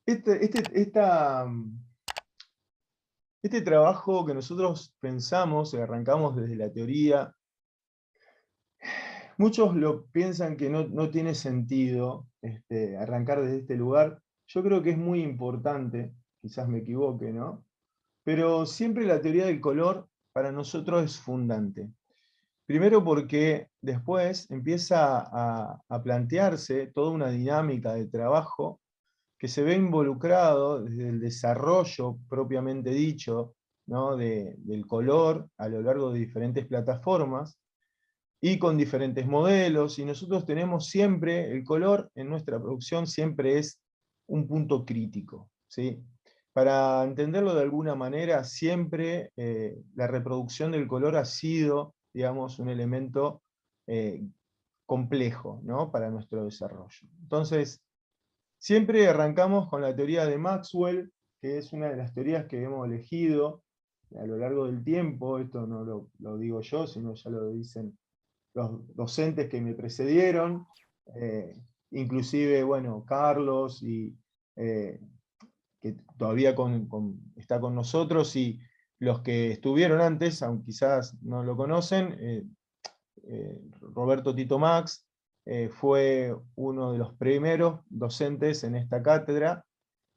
Este, este, esta, este trabajo que nosotros pensamos y arrancamos desde la teoría, muchos lo piensan que no tiene sentido arrancar desde este lugar. Yo creo que es muy importante, quizás me equivoque, ¿no? Pero siempre la teoría del color para nosotros es fundante. Primero porque después empieza a plantearse toda una dinámica de trabajo que se ve involucrado desde el desarrollo propiamente dicho, ¿no? Del color a lo largo de diferentes plataformas y con diferentes modelos, y nosotros tenemos siempre, el color en nuestra producción siempre es un punto crítico, ¿sí? Para entenderlo de alguna manera, siempre la reproducción del color ha sido, digamos, un elemento eh, complejo, ¿no? Para nuestro desarrollo. Entonces, siempre arrancamos con la teoría de Maxwell, que es una de las teorías que hemos elegido a lo largo del tiempo. Esto no lo digo yo, sino ya lo dicen los docentes que me precedieron, eh, inclusive, bueno, Carlos, eh, que todavía está con nosotros, y los que estuvieron antes, aunque quizás no lo conocen, Roberto Tito Max, fue uno de los primeros docentes en esta cátedra,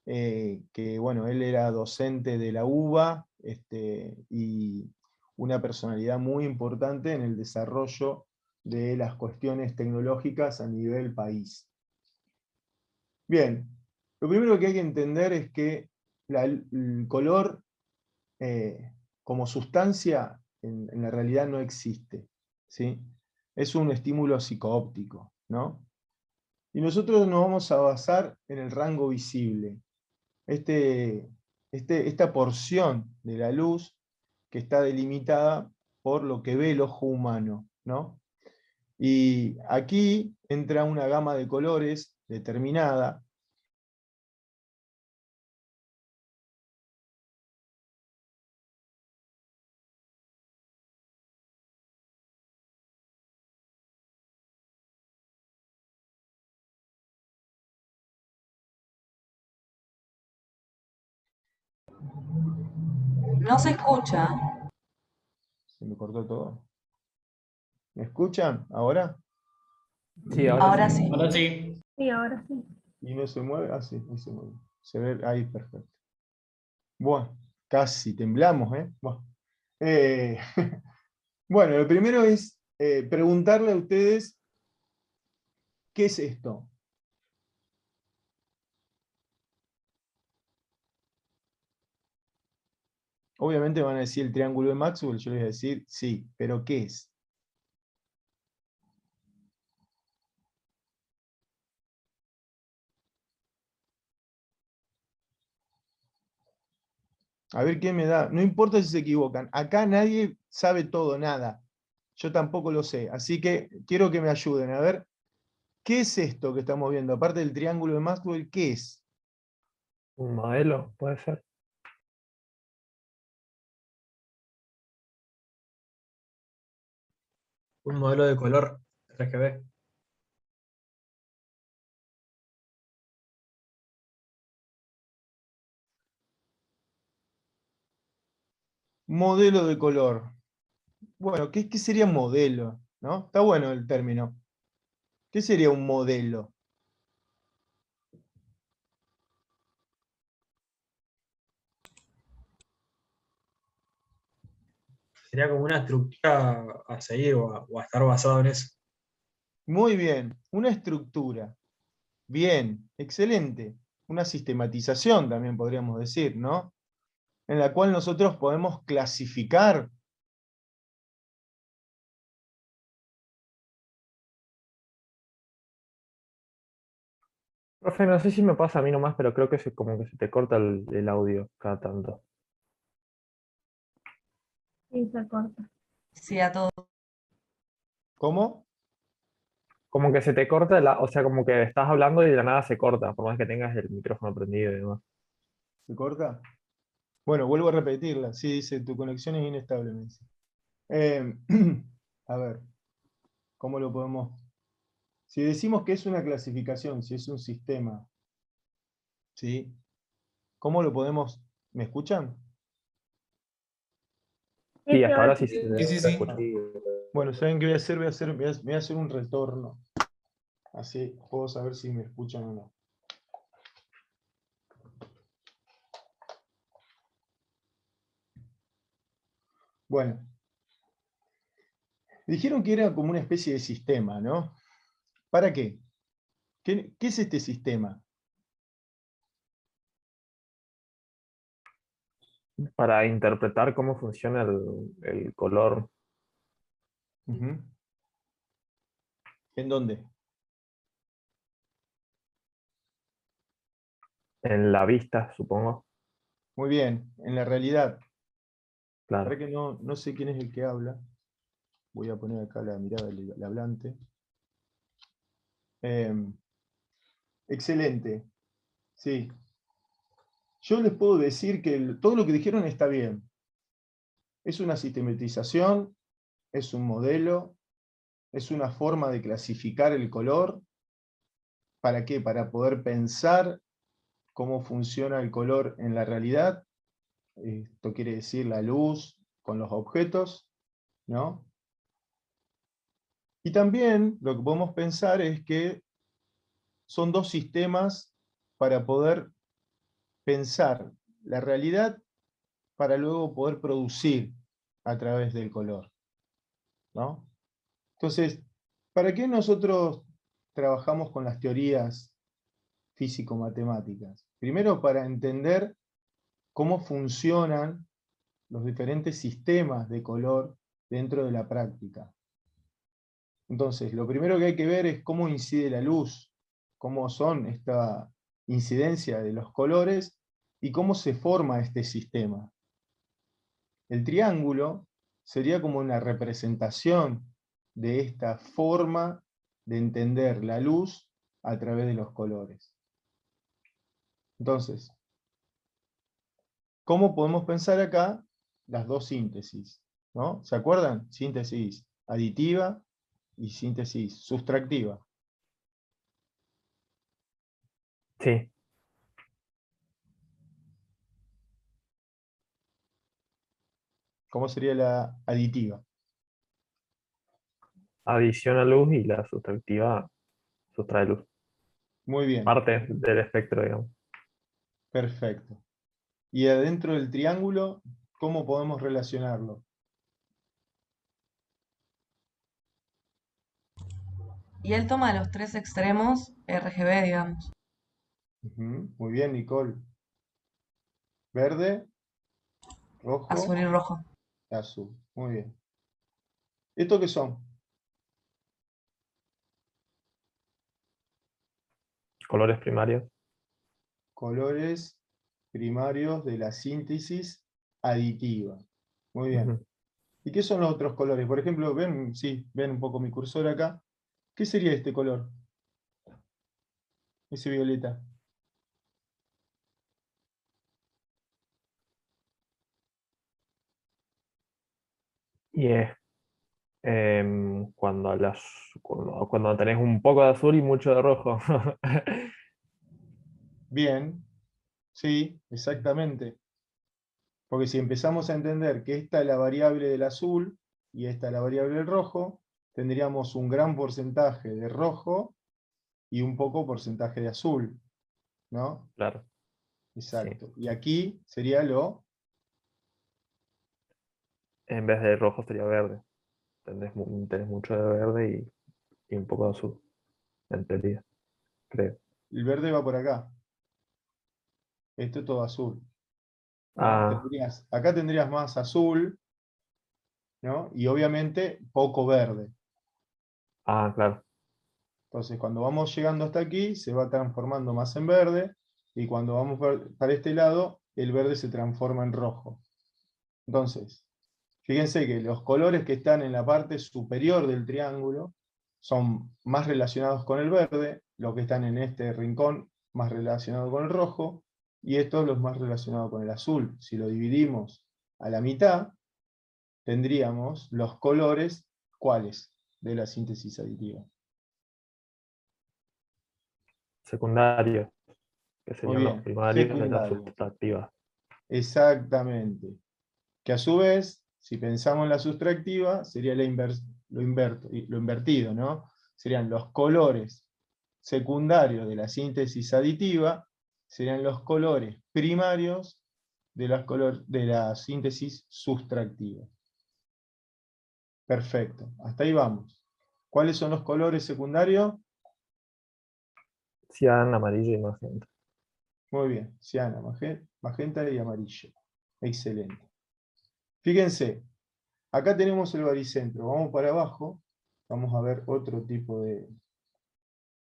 que bueno, él era docente de la UBA, y una personalidad muy importante en el desarrollo de las cuestiones tecnológicas a nivel país. Bien, lo primero que hay que entender es que el color como sustancia en la realidad no existe, ¿sí? Es un estímulo psicoóptico, ¿no? Y nosotros nos vamos a basar en el rango visible. Esta porción de la luz que está delimitada por lo que ve el ojo humano, ¿no? Y aquí entra una gama de colores determinada. No se escucha. Se me cortó todo. ¿Me escuchan ahora? Sí, ahora Ahora sí. sí. Ahora sí. Sí, ahora sí. ¿Y no se mueve? Ah, sí, ahí se mueve. Se ve ahí, perfecto. Bueno, casi temblamos, ¿eh? Bueno, eh, bueno, lo primero es preguntarle a ustedes, ¿qué es esto? Obviamente van a decir el triángulo de Maxwell, yo les voy a decir, sí, pero ¿qué es? A ver qué me da. No importa si se equivocan. Acá nadie sabe todo, nada. Yo tampoco lo sé. Así que quiero que me ayuden. A ver, ¿qué es esto que estamos viendo? Aparte del triángulo de Maxwell, ¿qué es? Un modelo, puede ser. Un modelo de color RGB. Modelo de color. Bueno, ¿qué sería modelo? ¿No? Está bueno el término. ¿Qué sería un modelo? Sería como una estructura a seguir o a estar basado en eso. Muy bien, una estructura. Bien, excelente. Una sistematización también podríamos decir, ¿no? En la cual nosotros podemos clasificar. Profe, no sé si me pasa a mí nomás, pero creo que como que se te corta el audio cada tanto. Sí, se corta. Sí, a todo. ¿Cómo? Como que se te corta, o sea, como que estás hablando y de la nada se corta, por más que tengas el micrófono prendido y demás. ¿Se corta? Bueno, vuelvo a repetirla. Sí, dice, tu conexión es inestable, me dice. Eh, a ver, ¿cómo lo podemos? Si decimos que es una clasificación, si es un sistema, ¿sí? ¿Cómo lo podemos? ¿Me escuchan? Sí, hasta ahora sí sí. se Sí, sí, se sí. escucha. Bueno, ¿saben qué voy a hacer? Voy a hacer un retorno. Así puedo saber si me escuchan o no. Bueno, dijeron que era como una especie de sistema, ¿no? ¿Para qué? ¿Qué es este sistema? Para interpretar cómo funciona el color Ujú. ¿En dónde? en la vista, supongo. Muy bien, en la realidad. Para Claro. que no sé quién es el que habla. Voy a poner acá la mirada del hablante. Excelente. Sí. Yo les puedo decir que todo lo que dijeron está bien. Es una sistematización, es un modelo, es una forma de clasificar el color. ¿Para qué? Para poder pensar cómo funciona el color en la realidad. Esto quiere decir la luz con los objetos, ¿no? Y también lo que podemos pensar es que son dos sistemas para poder pensar la realidad para luego poder producir a través del color, ¿no? Entonces, ¿para qué nosotros trabajamos con las teorías físico-matemáticas? Primero, para entender cómo funcionan los diferentes sistemas de color dentro de la práctica. Entonces, lo primero que hay que ver es cómo incide la luz, cómo son esta incidencia de los colores y cómo se forma este sistema. El triángulo sería como una representación de esta forma de entender la luz a través de los colores. Entonces, ¿cómo podemos pensar acá las dos síntesis? ¿No? ¿Se acuerdan? Síntesis aditiva y síntesis sustractiva. Sí, ¿Cómo sería la aditiva? adiciona luz y la sustractiva sustrae luz. Muy bien, Parte del espectro, digamos. perfecto. Y adentro del triángulo, ¿cómo podemos relacionarlo? Y él toma los tres extremos RGB, digamos. Ujú, muy bien, Nicole. Verde, rojo, Azul y rojo. azul. Muy bien. ¿Esto qué son? Colores primarios. Colores primarios de la síntesis aditiva. Muy bien. Ujú. ¿Y qué son los otros colores? Por ejemplo, ven, sí, ven un poco mi cursor acá. ¿Qué sería este color? Ese violeta. Y es cuando cuando tenés un poco de azul y mucho de rojo. Bien, sí, exactamente. Porque si empezamos a entender que esta es la variable del azul y esta es la variable del rojo, tendríamos un gran porcentaje de rojo y un poco porcentaje de azul, ¿no? Claro, sí. Exacto. Y aquí sería lo... En vez de rojo sería verde. Tenés mucho de verde y un poco de azul, en teoría, creo. El verde va por acá. Esto es todo azul, ¿no? Ah, Acá tendrías más azul, ¿no? Y obviamente poco verde. claro. Entonces, cuando vamos llegando hasta aquí, se va transformando más en verde, y cuando vamos para este lado, el verde se transforma en rojo. Entonces, fíjense que los colores que están en la parte superior del triángulo son más relacionados con el verde, los que están en este rincón más relacionados con el rojo, y estos los más relacionados con el azul. Si lo dividimos a la mitad, tendríamos los colores, ¿cuáles? De la síntesis aditiva. Secundario. que Muy serían los bien, primarios de la secundario. sustractiva. Exactamente. Que a su vez, si pensamos en la sustractiva, sería lo invertido, ¿no? Serían los colores secundarios de la síntesis aditiva, serían los colores primarios de la síntesis sustractiva. Perfecto, hasta ahí vamos. ¿Cuáles son los colores secundarios? Cian, amarillo y magenta. Muy bien, ciano, magenta y amarillo. Excelente. Fíjense, acá tenemos el baricentro. Vamos para abajo, vamos a ver otro tipo de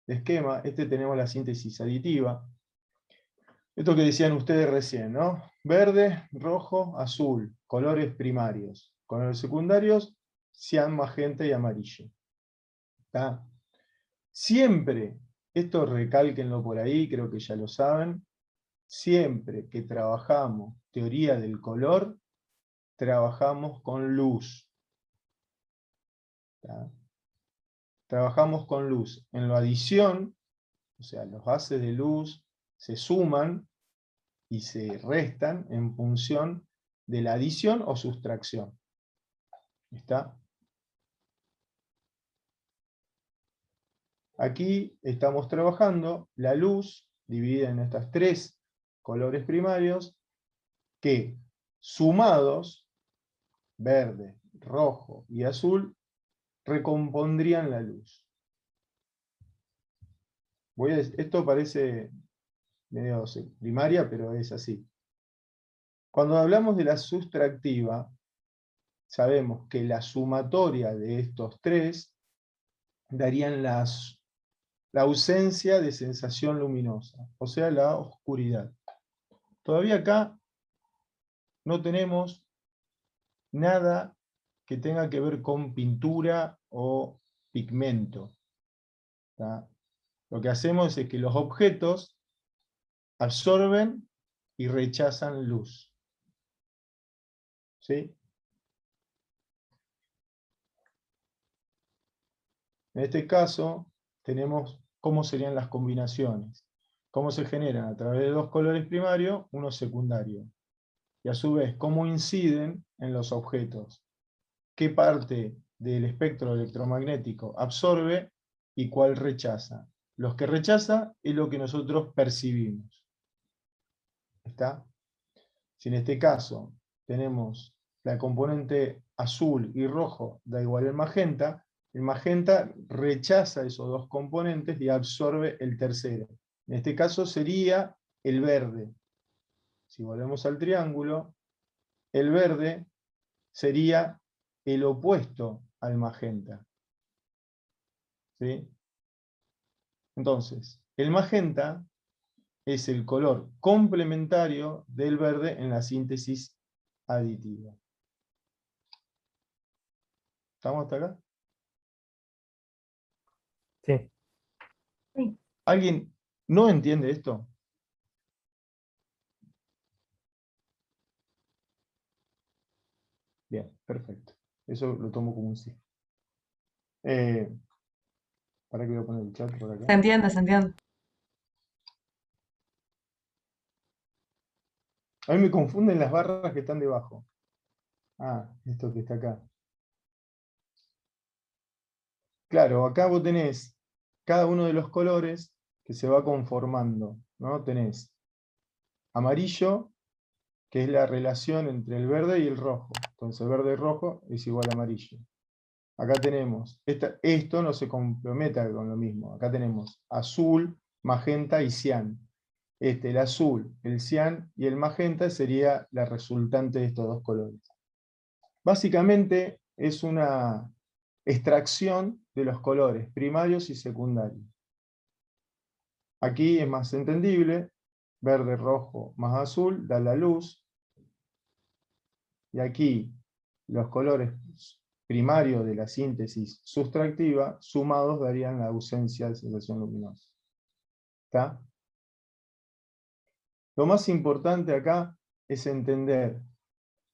esquema. Tenemos la síntesis aditiva. Esto que decían ustedes recién, ¿no? Verde, rojo, azul, colores primarios. Colores secundarios, cian, magenta y amarillo. ¿Está? Siempre, esto recálquenlo por ahí, creo que ya lo saben, siempre que trabajamos teoría del color, trabajamos con luz. ¿Está? Trabajamos con luz. En la adición, o sea, los haces de luz se suman y se restan en función de la adición o sustracción. ¿Está? Aquí estamos trabajando la luz dividida en estos tres colores primarios que sumados, verde, rojo y azul, recompondrían la luz. Esto parece medio primaria, pero es así. Cuando hablamos de la sustractiva, sabemos que la sumatoria de estos tres darían la ausencia de sensación luminosa, o sea, la oscuridad. Todavía acá no tenemos nada que tenga que ver con pintura o pigmento. ¿Tá? Lo que hacemos es que los objetos absorben y rechazan luz. ¿Sí? En este caso, tenemos cómo serían las combinaciones. Cómo se generan a través de dos colores primarios, uno secundario. Y a su vez, cómo inciden en los objetos. Qué parte del espectro electromagnético absorbe y cuál rechaza. Los que rechaza es lo que nosotros percibimos. ¿Está? Si en este caso tenemos la componente azul y rojo da igual el magenta rechaza esos dos componentes y absorbe el tercero. En este caso sería el verde. Si volvemos al triángulo, el verde sería el opuesto al magenta. ¿Sí? Entonces, el magenta es el color complementario del verde en la síntesis aditiva. ¿Estamos hasta acá? Sí, Sí. ¿Alguien no entiende esto? Bien, perfecto. Eso lo tomo como un sí. ¿Para qué voy a poner el chat por acá? Se entiende, se entiende. A mí me confunden las barras que están debajo. Ah, esto que está acá. Claro, acá vos tenés cada uno de los colores que se va conformando, ¿no? Tenés amarillo, que es la relación entre el verde y el rojo. Entonces verde y rojo es igual a amarillo. Acá tenemos, esto no se comprometa con lo mismo. Acá tenemos azul, magenta y cian. El azul, el cian y el magenta sería la resultante de estos dos colores. Básicamente es una extracción de los colores primarios y secundarios. Aquí es más entendible, verde, rojo más azul da la luz, y aquí los colores primarios de la síntesis sustractiva sumados darían la ausencia de sensación luminosa. ¿Está? Lo más importante acá es entender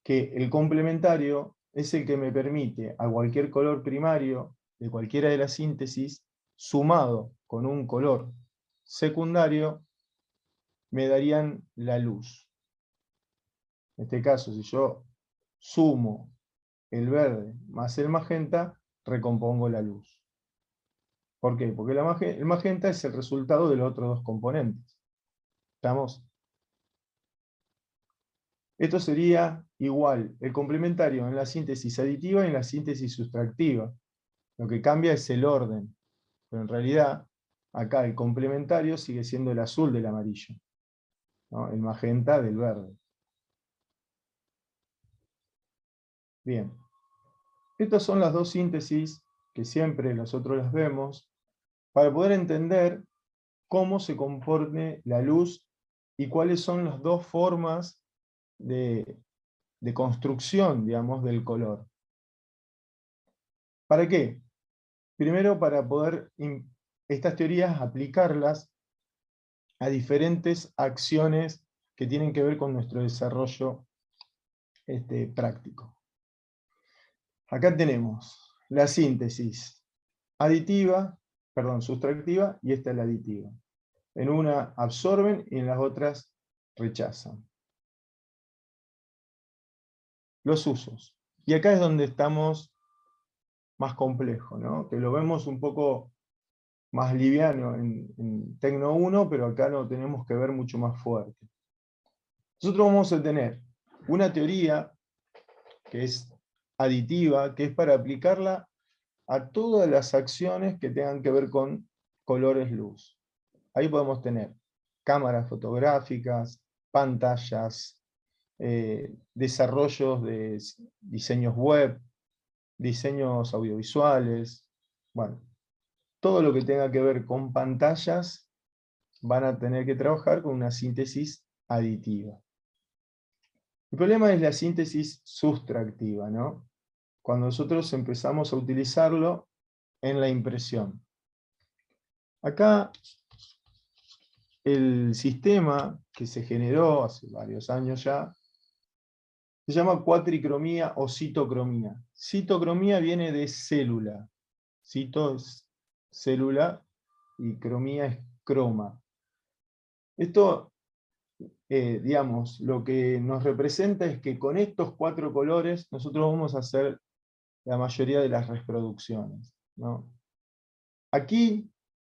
que el complementario es el que me permite a cualquier color primario de cualquiera de las síntesis, sumado con un color secundario, me darían la luz. En este caso, si yo sumo el verde más el magenta, recompongo la luz. ¿Por qué? Porque el magenta es el resultado de los otros dos componentes. ¿Estamos? Esto sería igual el complementario en la síntesis aditiva y en la síntesis sustractiva. Lo que cambia es el orden. Pero en realidad, acá el complementario sigue siendo el azul del amarillo, ¿no? El magenta del verde. Bien. Estas son las dos síntesis que siempre nosotros las vemos para poder entender cómo se compone la luz y cuáles son las dos formas de construcción, digamos, del color. ¿Para qué? Primero, para poder estas teorías aplicarlas a diferentes acciones que tienen que ver con nuestro desarrollo práctico. Acá tenemos la síntesis aditiva, perdón, sustractiva, y esta es la aditiva. En una absorben y en las otras rechazan. Los usos. Y acá es donde estamos más complejos, ¿no? Que lo vemos un poco más liviano en Tecno 1, pero acá lo tenemos que ver mucho más fuerte. Nosotros vamos a tener una teoría que es aditiva, que es para aplicarla a todas las acciones que tengan que ver con colores luz. Ahí podemos tener cámaras fotográficas, pantallas, desarrollos de diseños web, diseños audiovisuales, bueno, todo lo que tenga que ver con pantallas van a tener que trabajar con una síntesis aditiva. El problema es la síntesis sustractiva, ¿no? Cuando nosotros empezamos a utilizarlo en la impresión. Acá el sistema que se generó hace varios años ya se llama cuatricromía o citocromía. Citocromía viene de célula. Cito es célula y cromía es croma. Esto, digamos, lo que nos representa es que con estos 4 colores nosotros vamos a hacer la mayoría de las reproducciones, ¿no? Aquí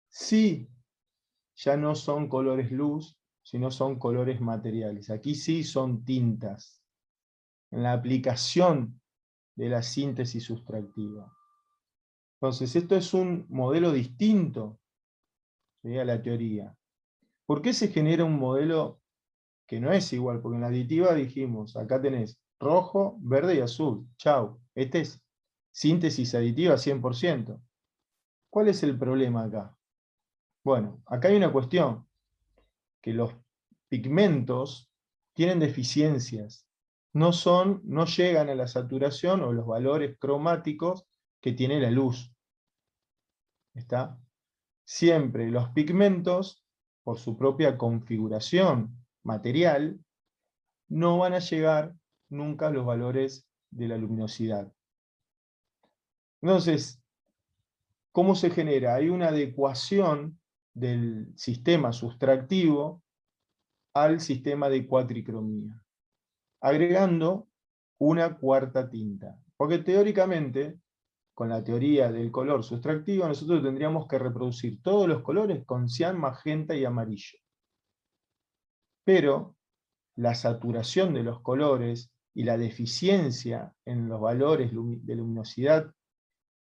sí ya no son colores luz, sino son colores materiales. Aquí sí son tintas, en la aplicación de la síntesis sustractiva. Entonces, esto es un modelo distinto, ¿sí?, a la teoría. ¿Por qué se genera un modelo que no es igual? Porque en la aditiva dijimos, acá tenés rojo, verde y azul. Chau. Este es síntesis aditiva 100%. ¿Cuál es el problema acá? Bueno, acá hay una cuestión, que los pigmentos tienen deficiencias. No llegan a la saturación o los valores cromáticos que tiene la luz. ¿Está? Siempre los pigmentos, por su propia configuración material, no van a llegar nunca a los valores de la luminosidad. Entonces, ¿cómo se genera? Hay una adecuación del sistema sustractivo al sistema de cuatricromía, agregando una cuarta tinta. Porque teóricamente, con la teoría del color sustractivo, nosotros tendríamos que reproducir todos los colores con cian, magenta y amarillo. Pero la saturación de los colores y la deficiencia en los valores de luminosidad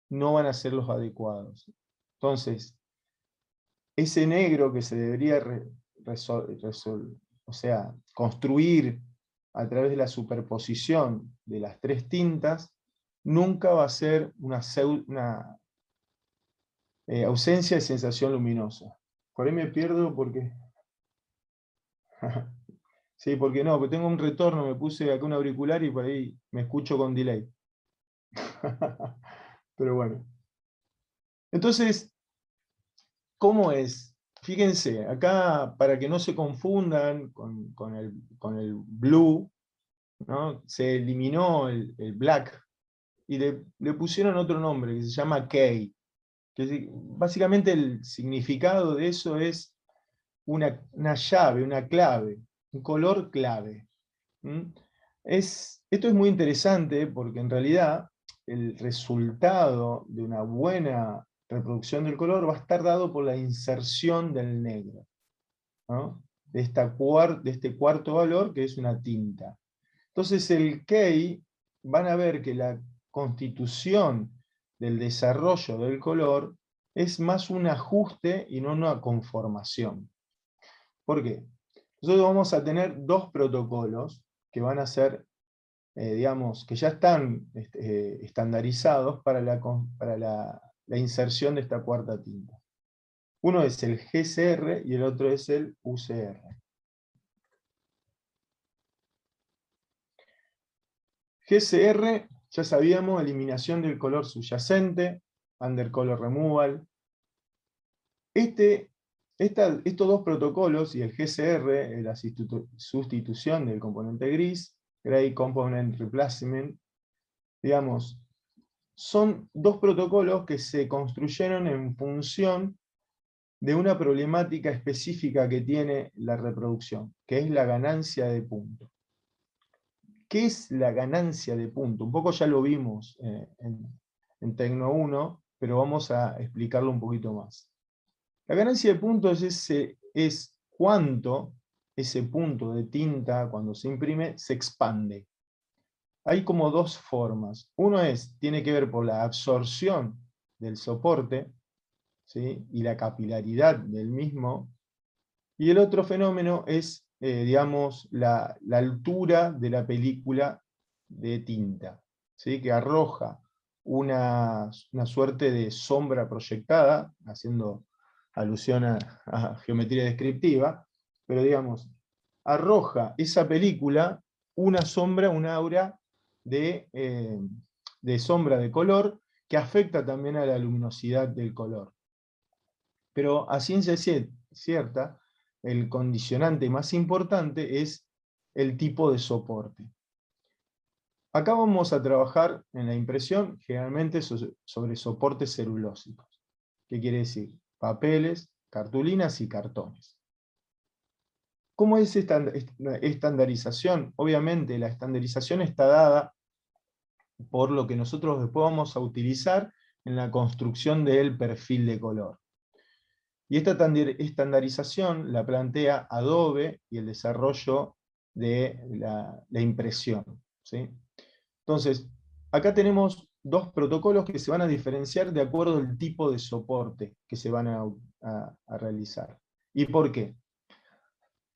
no van a ser los adecuados. Entonces, ese negro que se debería construir a través de la superposición de las 3 tintas, nunca va a ser una ausencia de sensación luminosa. Por ahí me pierdo porque... sí, porque no, porque tengo un retorno, me puse acá un auricular y por ahí me escucho con delay. Pero bueno. Entonces, ¿cómo es? Fíjense, acá para que no se confundan con el blue, ¿no? Se eliminó el black y le pusieron otro nombre que se llama K. Que básicamente el significado de eso es una llave, una clave, un color clave. ¿Mm? Esto es muy interesante porque en realidad el resultado de una buena reproducción del color va a estar dado por la inserción del negro, ¿no? De este cuarto valor que es una tinta. Entonces el key, van a ver que la constitución del desarrollo del color es más un ajuste y no una conformación. ¿Por qué? Nosotros vamos a tener dos protocolos que van a ser, digamos, que ya están estandarizados para la inserción de esta cuarta tinta. Uno es el GCR y el otro es el UCR. GCR, ya sabíamos, eliminación del color subyacente, undercolor removal. Estos dos protocolos, y el GCR, la sustitución del componente gris, Gray Component Replacement, digamos, son dos protocolos que se construyeron en función de una problemática específica que tiene la reproducción, que es la ganancia de punto. ¿Qué es la ganancia de punto? Un poco ya lo vimos en Tecno 1, pero vamos a explicarlo un poquito más. La ganancia de puntos es cuánto ese punto de tinta, cuando se imprime, se expande. Hay como dos formas. Uno tiene que ver por la absorción del soporte, ¿sí? Y la capilaridad del mismo. Y el otro fenómeno es, digamos, la altura de la película de tinta, ¿sí? Que arroja una suerte de sombra proyectada, haciendo alusión a geometría descriptiva, pero digamos, arroja esa película una sombra, un aura de sombra de color que afecta también a la luminosidad del color. Pero a ciencia cierta, el condicionante más importante es el tipo de soporte. Acá vamos a trabajar en la impresión generalmente sobre soportes celulósicos. ¿Qué quiere decir? Papeles, cartulinas y cartones. ¿Cómo es esta estandarización? Obviamente la estandarización está dada por lo que nosotros después vamos a utilizar en la construcción del perfil de color. Y esta estandarización la plantea Adobe y el desarrollo de la impresión, ¿sí? Entonces, acá tenemos dos protocolos que se van a diferenciar de acuerdo al tipo de soporte que se van a realizar. ¿Y por qué?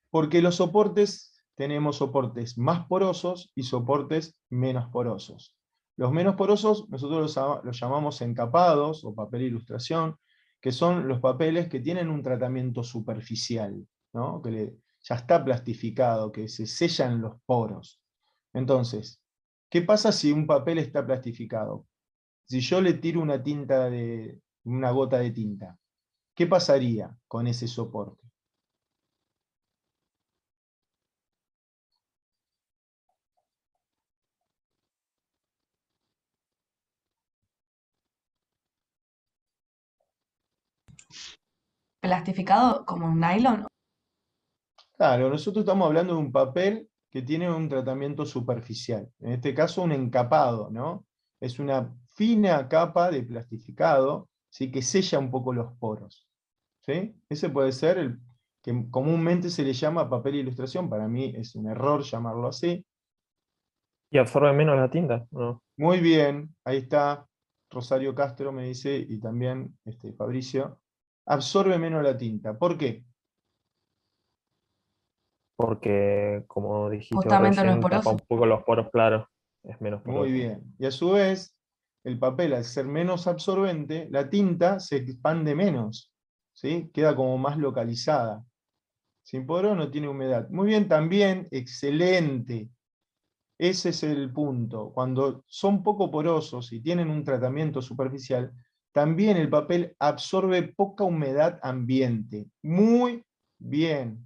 Porque los soportes, tenemos soportes más porosos y soportes menos porosos. Los menos porosos nosotros los llamamos encapados o papel ilustración, que son los papeles que tienen un tratamiento superficial, ¿no? Ya está plastificado, que se sellan los poros. Entonces, ¿qué pasa si un papel está plastificado? Si yo le tiro una gota de tinta, ¿qué pasaría con ese soporte? Plastificado como un nylon. Claro, nosotros estamos hablando de un papel que tiene un tratamiento superficial, en este caso un encapado, ¿no? Es una fina capa de plastificado, ¿sí? Que sella un poco los poros, ¿sí? Ese puede ser el que comúnmente se le llama papel ilustración, para mí es un error llamarlo así. ¿Y absorbe menos la tinta? ¿No? Muy bien, ahí está, Rosario Castro me dice, y también Fabricio, absorbe menos la tinta. ¿Por qué? Porque, como dijiste vos Justamente no es recién, tapa poroso. un poco los poros claros, es menos Muy poroso. bien. Y a su vez, el papel, al ser menos absorbente, la tinta se expande menos, ¿sí? Queda como más localizada. Sin poro no tiene humedad. Muy bien, también, excelente. Ese es el punto. Cuando son poco porosos y tienen un tratamiento superficial, también el papel absorbe poca humedad ambiente. Muy bien.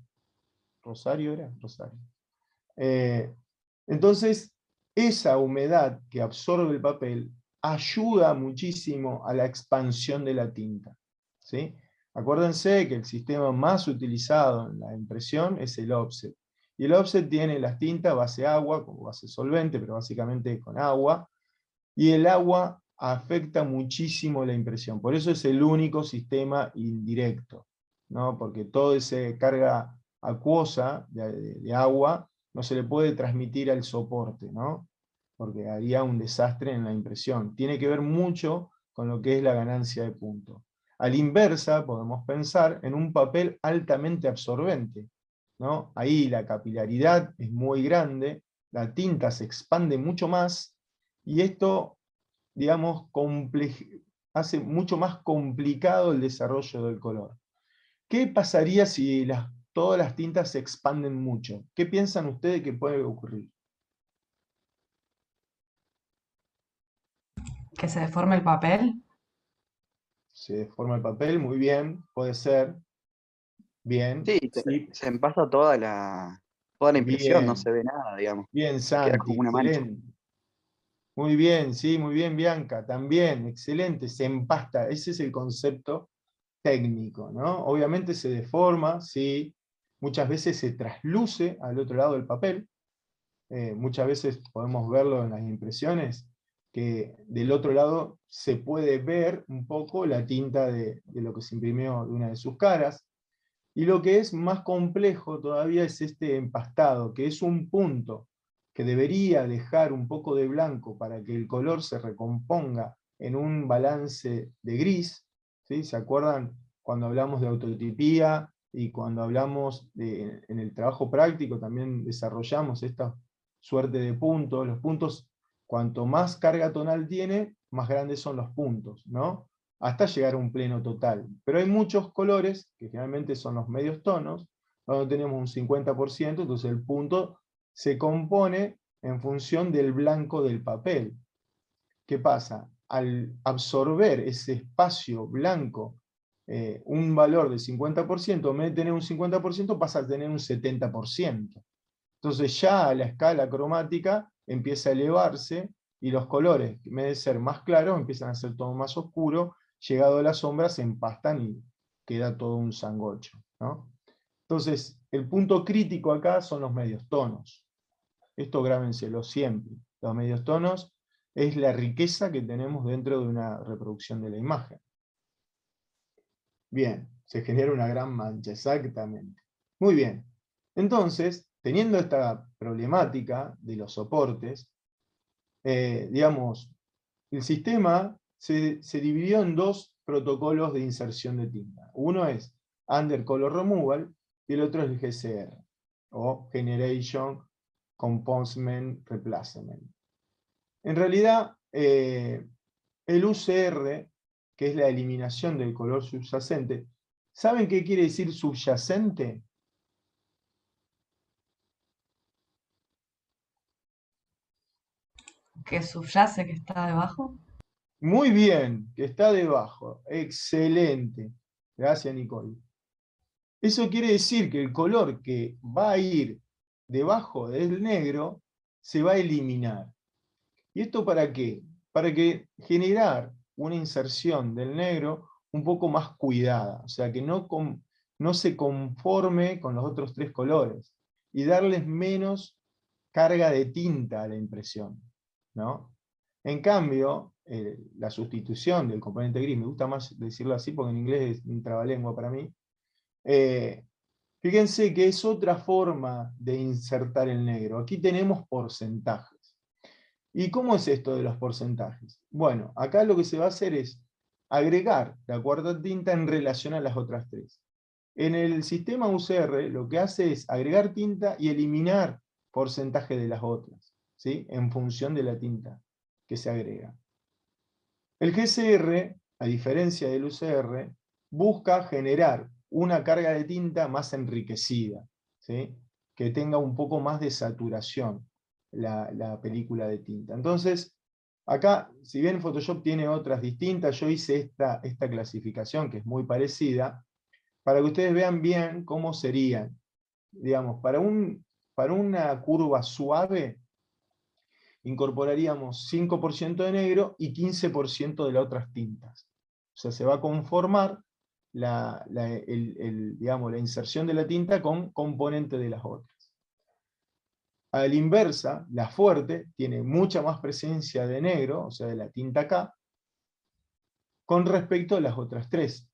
¿Rosario era? Rosario. Entonces, esa humedad que absorbe el papel ayuda muchísimo a la expansión de la tinta, ¿sí? Acuérdense que el sistema más utilizado en la impresión es el offset. Y el offset tiene las tintas base agua, como base solvente, pero básicamente con agua. Y el agua afecta muchísimo la impresión. Por eso es el único sistema indirecto, ¿no? Porque toda esa carga acuosa de agua no se le puede transmitir al soporte, ¿no? Porque haría un desastre en la impresión. Tiene que ver mucho con lo que es la ganancia de punto. A la inversa, podemos pensar en un papel altamente absorbente, ¿no? Ahí la capilaridad es muy grande, la tinta se expande mucho más, y esto, digamos, hace mucho más complicado el desarrollo del color. ¿Qué pasaría si todas las tintas se expanden mucho? ¿Qué piensan ustedes que puede ocurrir? Que se deforme el papel. Se deforma el papel, muy bien, puede ser. Bien, Sí, sí, se empasta toda la impresión, no bien, se ve nada, digamos. bien, Queda Santi, como una mancha. excelente. Muy bien, sí, muy bien, Bianca, también, excelente, se empasta, ese es el concepto técnico, ¿no? Obviamente se deforma, sí, muchas veces se trasluce al otro lado del papel, muchas veces podemos verlo en las impresiones, que del otro lado se puede ver un poco la tinta de lo que se imprimió de una de sus caras, y lo que es más complejo todavía es este empastado, que es un punto que debería dejar un poco de blanco para que el color se recomponga en un balance de gris, ¿sí? ¿Se acuerdan cuando hablamos de autotipía y cuando hablamos en el trabajo práctico también desarrollamos esta suerte de puntos? Los puntos, cuanto más carga tonal tiene, más grandes son los puntos, ¿no? Hasta llegar a un pleno total. Pero hay muchos colores, que generalmente son los medios tonos, donde tenemos un 50%, entonces el punto se compone en función del blanco del papel. ¿Qué pasa? Al absorber ese espacio blanco, un valor de 50%, en vez de tener un 50%, pasa a tener un 70%. Entonces ya la escala cromática empieza a elevarse, y los colores, en vez de ser más claros, empiezan a ser todo más oscuros, llegado a la sombra se empastan y queda todo un sangocho, ¿no? Entonces, el punto crítico acá son los medios tonos. Esto grábenselo siempre. Los medios tonos es la riqueza que tenemos dentro de una reproducción de la imagen. Bien, se genera una gran mancha, exactamente. Muy bien. Entonces, teniendo esta problemática de los soportes, digamos, el sistema se dividió en dos protocolos de inserción de tinta. Uno es Under Color Removal y el otro es el GCR, o Generation Composement Replacement. En realidad, el UCR, que es la eliminación del color subyacente, ¿saben qué quiere decir subyacente? Que subyace, que está debajo. Muy bien, que está debajo. Excelente. Gracias, Nicole. Eso quiere decir que el color que va a ir debajo del negro se va a eliminar. ¿Y esto para qué? Para que generar una inserción del negro un poco más cuidada, o sea, que no se conforme con los otros tres colores, y darles menos carga de tinta a la impresión, ¿no? En cambio, la sustitución del componente gris, me gusta más decirlo así porque en inglés es un trabalengua para mí, fíjense que es otra forma de insertar el negro. Aquí tenemos porcentajes. ¿Y cómo es esto de los porcentajes? Bueno, acá lo que se va a hacer es agregar la cuarta tinta en relación a las otras tres. En el sistema UCR lo que hace es agregar tinta y eliminar porcentaje de las otras, ¿sí? En función de la tinta que se agrega. El GCR, a diferencia del UCR, busca generar una carga de tinta más enriquecida, ¿sí? Que tenga un poco más de saturación la película de tinta. Entonces, acá, si bien Photoshop tiene otras distintas, yo hice esta clasificación que es muy parecida, para que ustedes vean bien cómo serían. Digamos, para una curva suave, incorporaríamos 5% de negro y 15% de las otras tintas. O sea, se va a conformar digamos, la inserción de la tinta con componente de las otras. A la inversa, la fuerte tiene mucha más presencia de negro, o sea, de la tinta K, con respecto a las otras tres.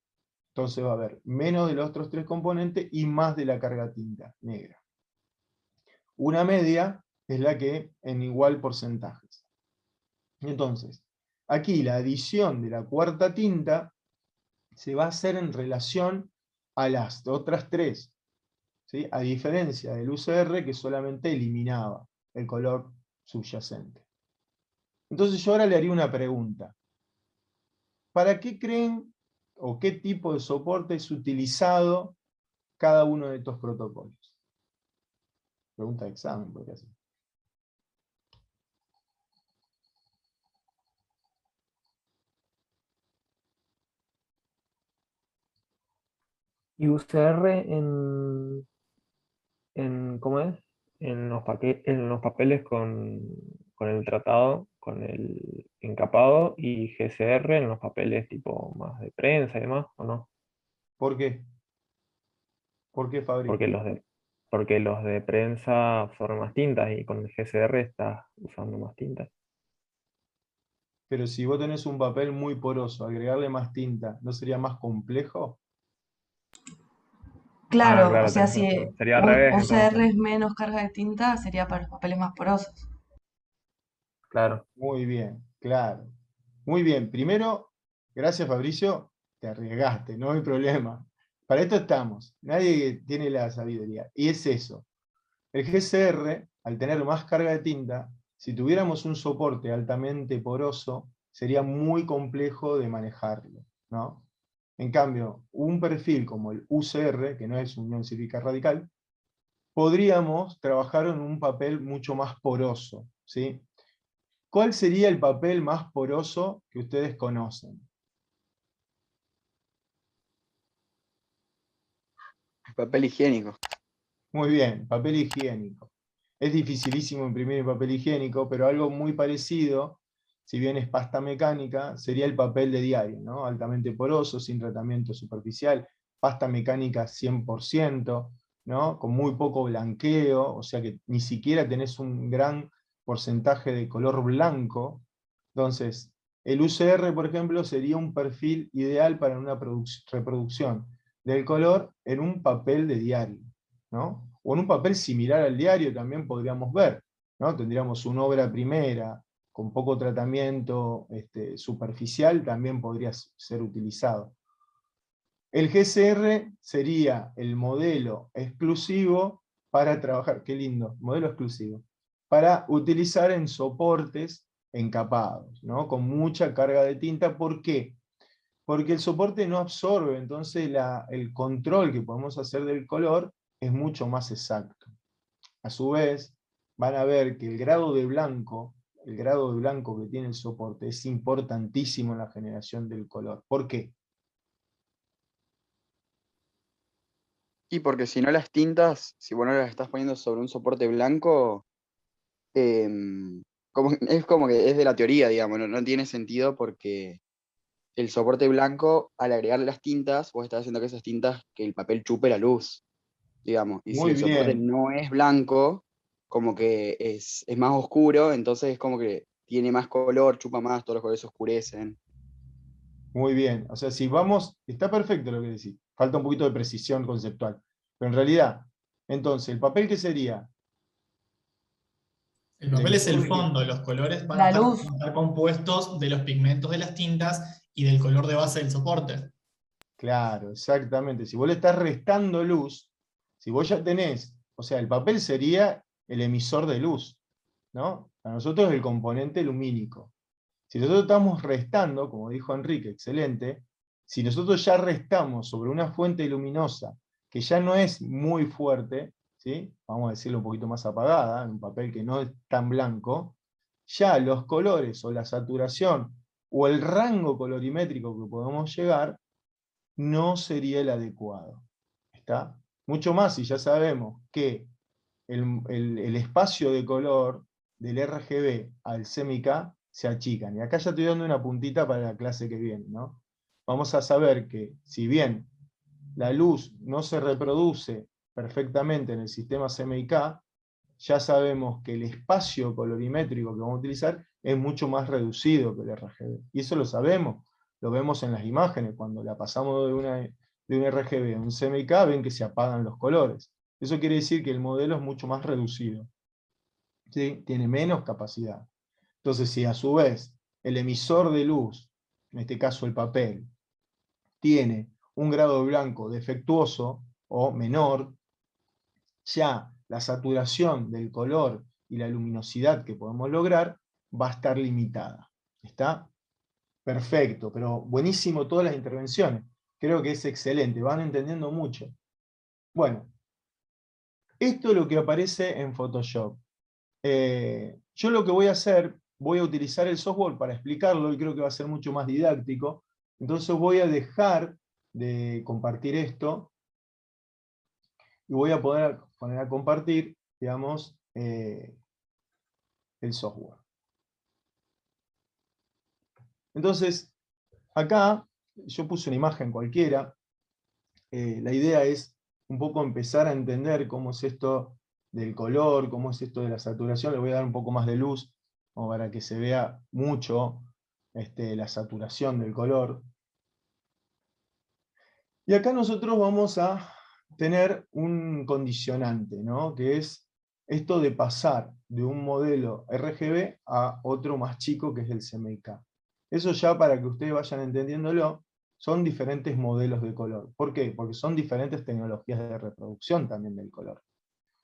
Entonces va a haber menos de los otros tres componentes y más de la carga tinta negra. Una media es la que en igual porcentajes. Entonces, aquí la adición de la cuarta tinta se va a hacer en relación a las otras tres, ¿sí? A diferencia del UCR que solamente eliminaba el color subyacente. Entonces yo ahora le haría una pregunta. ¿Para qué creen o qué tipo de soporte es utilizado cada uno de estos protocolos? Pregunta de examen, podría ser. Y UCR ¿cómo es? En los papeles con el tratado, con el encapado, y GCR en los papeles tipo más de prensa y demás, ¿o no? ¿Por qué? ¿Por qué, Fabri? Porque los de prensa absorben más tintas y con el GCR estás usando más tintas. Pero si vos tenés un papel muy poroso, agregarle más tinta, ¿no sería más complejo? Claro, o Claro, sea, tenés si razón. Sería al un revés OCR entonces. es menos carga de tinta, sería para los papeles más porosos. Claro. Muy bien, claro. Muy bien. Primero, gracias Fabricio, te arriesgaste, no hay problema. Para esto estamos. Nadie tiene la sabiduría. Y es eso. El GCR, al tener más carga de tinta, si tuviéramos un soporte altamente poroso, sería muy complejo de manejarlo, ¿no? En cambio, un perfil como el UCR, que no es Unión Cívica Radical, podríamos trabajar en un papel mucho más poroso, ¿sí? ¿Cuál sería el papel más poroso que ustedes conocen? Papel higiénico. Muy bien, papel higiénico. Es dificilísimo imprimir en papel higiénico, pero algo muy parecido, si bien es pasta mecánica, sería el papel de diario, ¿no? Altamente poroso, sin tratamiento superficial, pasta mecánica 100%, ¿no? Con muy poco blanqueo, o sea que ni siquiera tenés un gran porcentaje de color blanco. Entonces, el UCR, por ejemplo, sería un perfil ideal para una reproducción del color en un papel de diario, ¿no? O en un papel similar al diario también podríamos ver, ¿no? Tendríamos una obra primera con poco tratamiento superficial, también podría ser utilizado. El GCR sería el modelo exclusivo para trabajar, qué lindo, modelo exclusivo, para utilizar en soportes encapados, ¿no? Con mucha carga de tinta. ¿Por qué? Porque el soporte no absorbe, entonces el control que podemos hacer del color es mucho más exacto. A su vez, van a ver que el grado de blanco que tiene el soporte es importantísimo en la generación del color. ¿Por qué? Y porque si no las tintas, si vos no las estás poniendo sobre un soporte blanco, es como que es de la teoría, digamos, no tiene sentido porque el soporte blanco, al agregarle las tintas, vos estás haciendo que esas tintas, que el papel chupe la luz, digamos. Y si Muy el soporte bien, no es blanco, como que es más oscuro, entonces es como que tiene más color, chupa más, todos los colores se oscurecen. muy bien. O sea, si vamos, está perfecto lo que decís. Falta un poquito de precisión conceptual. Pero en realidad, entonces, ¿el papel qué sería? El El papel es el emisor de qué? fondo, los colores La van luz, a estar compuestos de los pigmentos de las tintas y del color de base del soporte. Claro, exactamente. Si vos le estás restando luz, si vos ya tenés, o sea, el papel sería el emisor de luz, ¿no? Para nosotros es el componente lumínico. Si nosotros estamos restando, como dijo Enrique, excelente, si nosotros ya restamos sobre una fuente luminosa que ya no es muy fuerte, ¿sí? Vamos a decirlo un poquito más apagada, en un papel que no es tan blanco, ya los colores o la saturación o el rango colorimétrico que podemos llegar no sería el adecuado. ¿Está? Mucho más si ya sabemos que el espacio de color del RGB al CMYK se achican. Y acá ya estoy dando una puntita para la clase que viene, ¿no? vamos a saber que si bien la luz no se reproduce perfectamente en el sistema CMYK, ya sabemos que el espacio colorimétrico que vamos a utilizar es mucho más reducido que el RGB. Y eso lo sabemos, lo vemos en las imágenes, cuando la pasamos de un RGB a un CMYK, ven que se apagan los colores. Eso quiere decir que el modelo es mucho más reducido, ¿sí? Tiene menos capacidad. Entonces, si a su vez el emisor de luz, en este caso el papel, tiene un grado de blanco defectuoso o menor, ya la saturación del color y la luminosidad que podemos lograr va a estar limitada. ¿Está? Perfecto, pero buenísimo todas las intervenciones. Creo que es excelente, van entendiendo mucho. Bueno, esto es lo que aparece en Photoshop. Yo lo que voy a hacer, voy a utilizar el software para explicarlo y creo que va a ser mucho más didáctico. Entonces voy a dejar de compartir esto y voy a poner a compartir, digamos, el software. Entonces, acá yo puse una imagen cualquiera. La idea es un poco empezar a entender cómo es esto del color, cómo es esto de la saturación. Le voy a dar un poco más de luz, como para que se vea mucho la saturación del color. Y acá nosotros vamos a tener un condicionante, ¿no? Que es esto de pasar de un modelo RGB a otro más chico, que es el CMYK. Eso ya, para que ustedes vayan entendiéndolo, son diferentes modelos de color. ¿Por qué? Porque son diferentes tecnologías de reproducción también del color.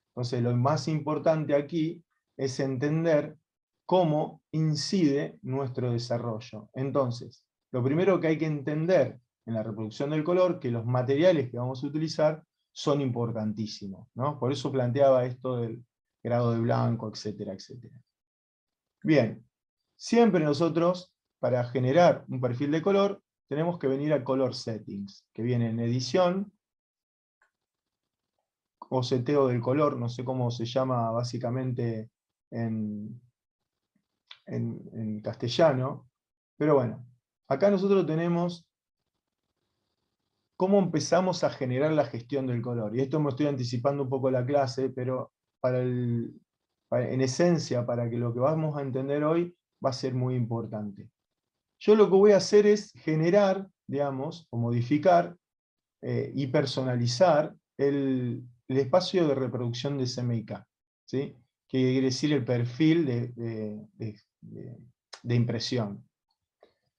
Entonces, lo más importante aquí es entender cómo incide nuestro desarrollo. Entonces, lo primero que hay que entender en la reproducción del color, que los materiales que vamos a utilizar son importantísimos, ¿no? Por eso planteaba esto del grado de blanco, etcétera, etcétera. Bien, siempre nosotros, para generar un perfil de color, tenemos que venir a Color Settings, que viene en Edición, o seteo del color, no sé cómo se llama básicamente en castellano, pero bueno, acá nosotros tenemos cómo empezamos a generar la gestión del color. Y esto me estoy anticipando un poco la clase, pero en esencia, para que lo que vamos a entender hoy va a ser muy importante. Yo lo que voy a hacer es generar, digamos, o modificar y personalizar el espacio de reproducción de CMYK, ¿sí? Que quiere decir el perfil de impresión.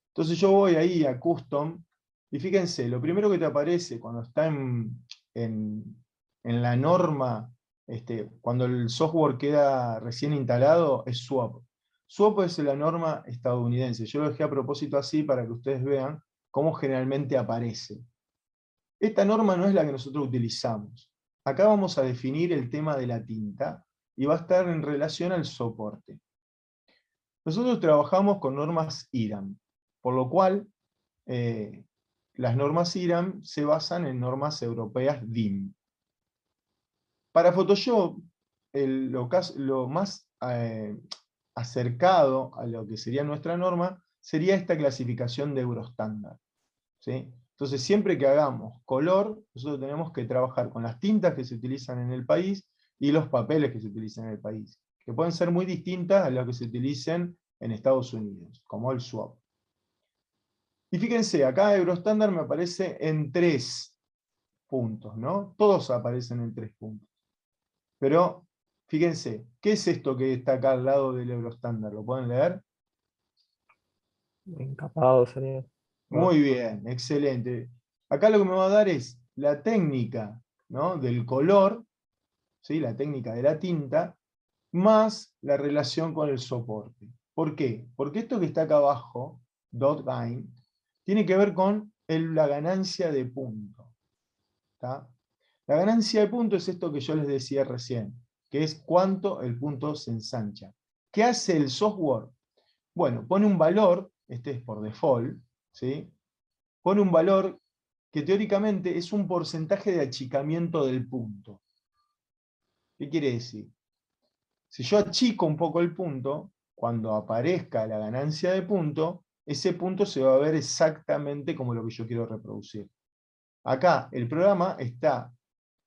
Entonces yo voy ahí a Custom, y fíjense, lo primero que te aparece cuando está en la norma, cuando el software queda recién instalado, es SWAP. SWAP es la norma estadounidense. Yo lo dejé a propósito así para que ustedes vean cómo generalmente aparece. Esta norma no es la que nosotros utilizamos. Acá vamos a definir el tema de la tinta, y va a estar en relación al soporte. Nosotros trabajamos con normas IRAM, por lo cual las normas IRAM se basan en normas europeas DIN. Para Photoshop, lo más acercado a lo que sería nuestra norma sería esta clasificación de Eurostándar, ¿sí? Entonces, siempre que hagamos color, nosotros tenemos que trabajar con las tintas que se utilizan en el país y los papeles que se utilizan en el país, que pueden ser muy distintas a las que se utilicen en Estados Unidos, como el SWAP. Y fíjense, acá Eurostándar me aparece en 3 puntos, ¿no? Todos aparecen en 3 puntos. Pero, fíjense, ¿qué es esto que está acá al lado del Eurostándar? ¿Lo pueden leer? Encapado sería. Muy bien, excelente. Acá lo que me va a dar es la técnica, ¿no?, del color, ¿sí?, la técnica de la tinta, más la relación con el soporte. ¿Por qué? Porque esto que está acá abajo, dot gain, tiene que ver con la ganancia de punto. ¿Tá? La ganancia de punto es esto que yo les decía recién, que es cuánto el punto se ensancha. ¿Qué hace el software? Bueno, pone un valor, este es por default, ¿sí?, pone un valor que teóricamente es un porcentaje de achicamiento del punto. ¿Qué quiere decir? Si yo achico un poco el punto, cuando aparezca la ganancia de punto, ese punto se va a ver exactamente como lo que yo quiero reproducir. Acá el programa está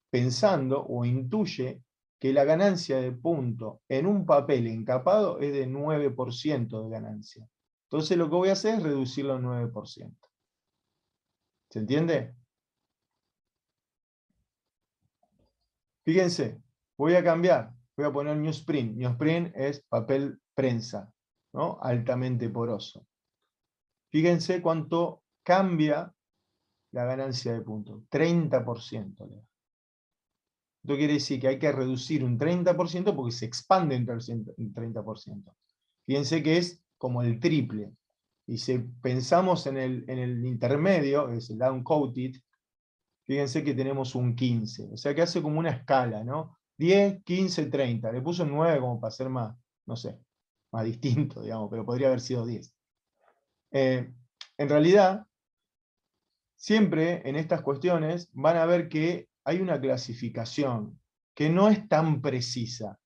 pensando o intuye que la ganancia de punto en un papel encapado es de 9% de ganancia. Entonces lo que voy a hacer es reducirlo a 9%. ¿Se entiende? Fíjense, voy a cambiar, voy a poner newsprint. Newsprint es papel prensa, ¿no? Altamente poroso. Fíjense cuánto cambia la ganancia de puntos. 30%. Esto quiere decir que hay que reducir un 30% porque se expande entre el 30%. Fíjense que es como el triple. Y si pensamos en el intermedio, es el down coated, fíjense que tenemos un 15. O sea que hace como una escala, ¿no? 10, 15, 30. Le puso un 9 como para ser más, no sé, más distinto, digamos, pero podría haber sido 10. En realidad, siempre en estas cuestiones van a ver que hay una clasificación que no es tan precisa.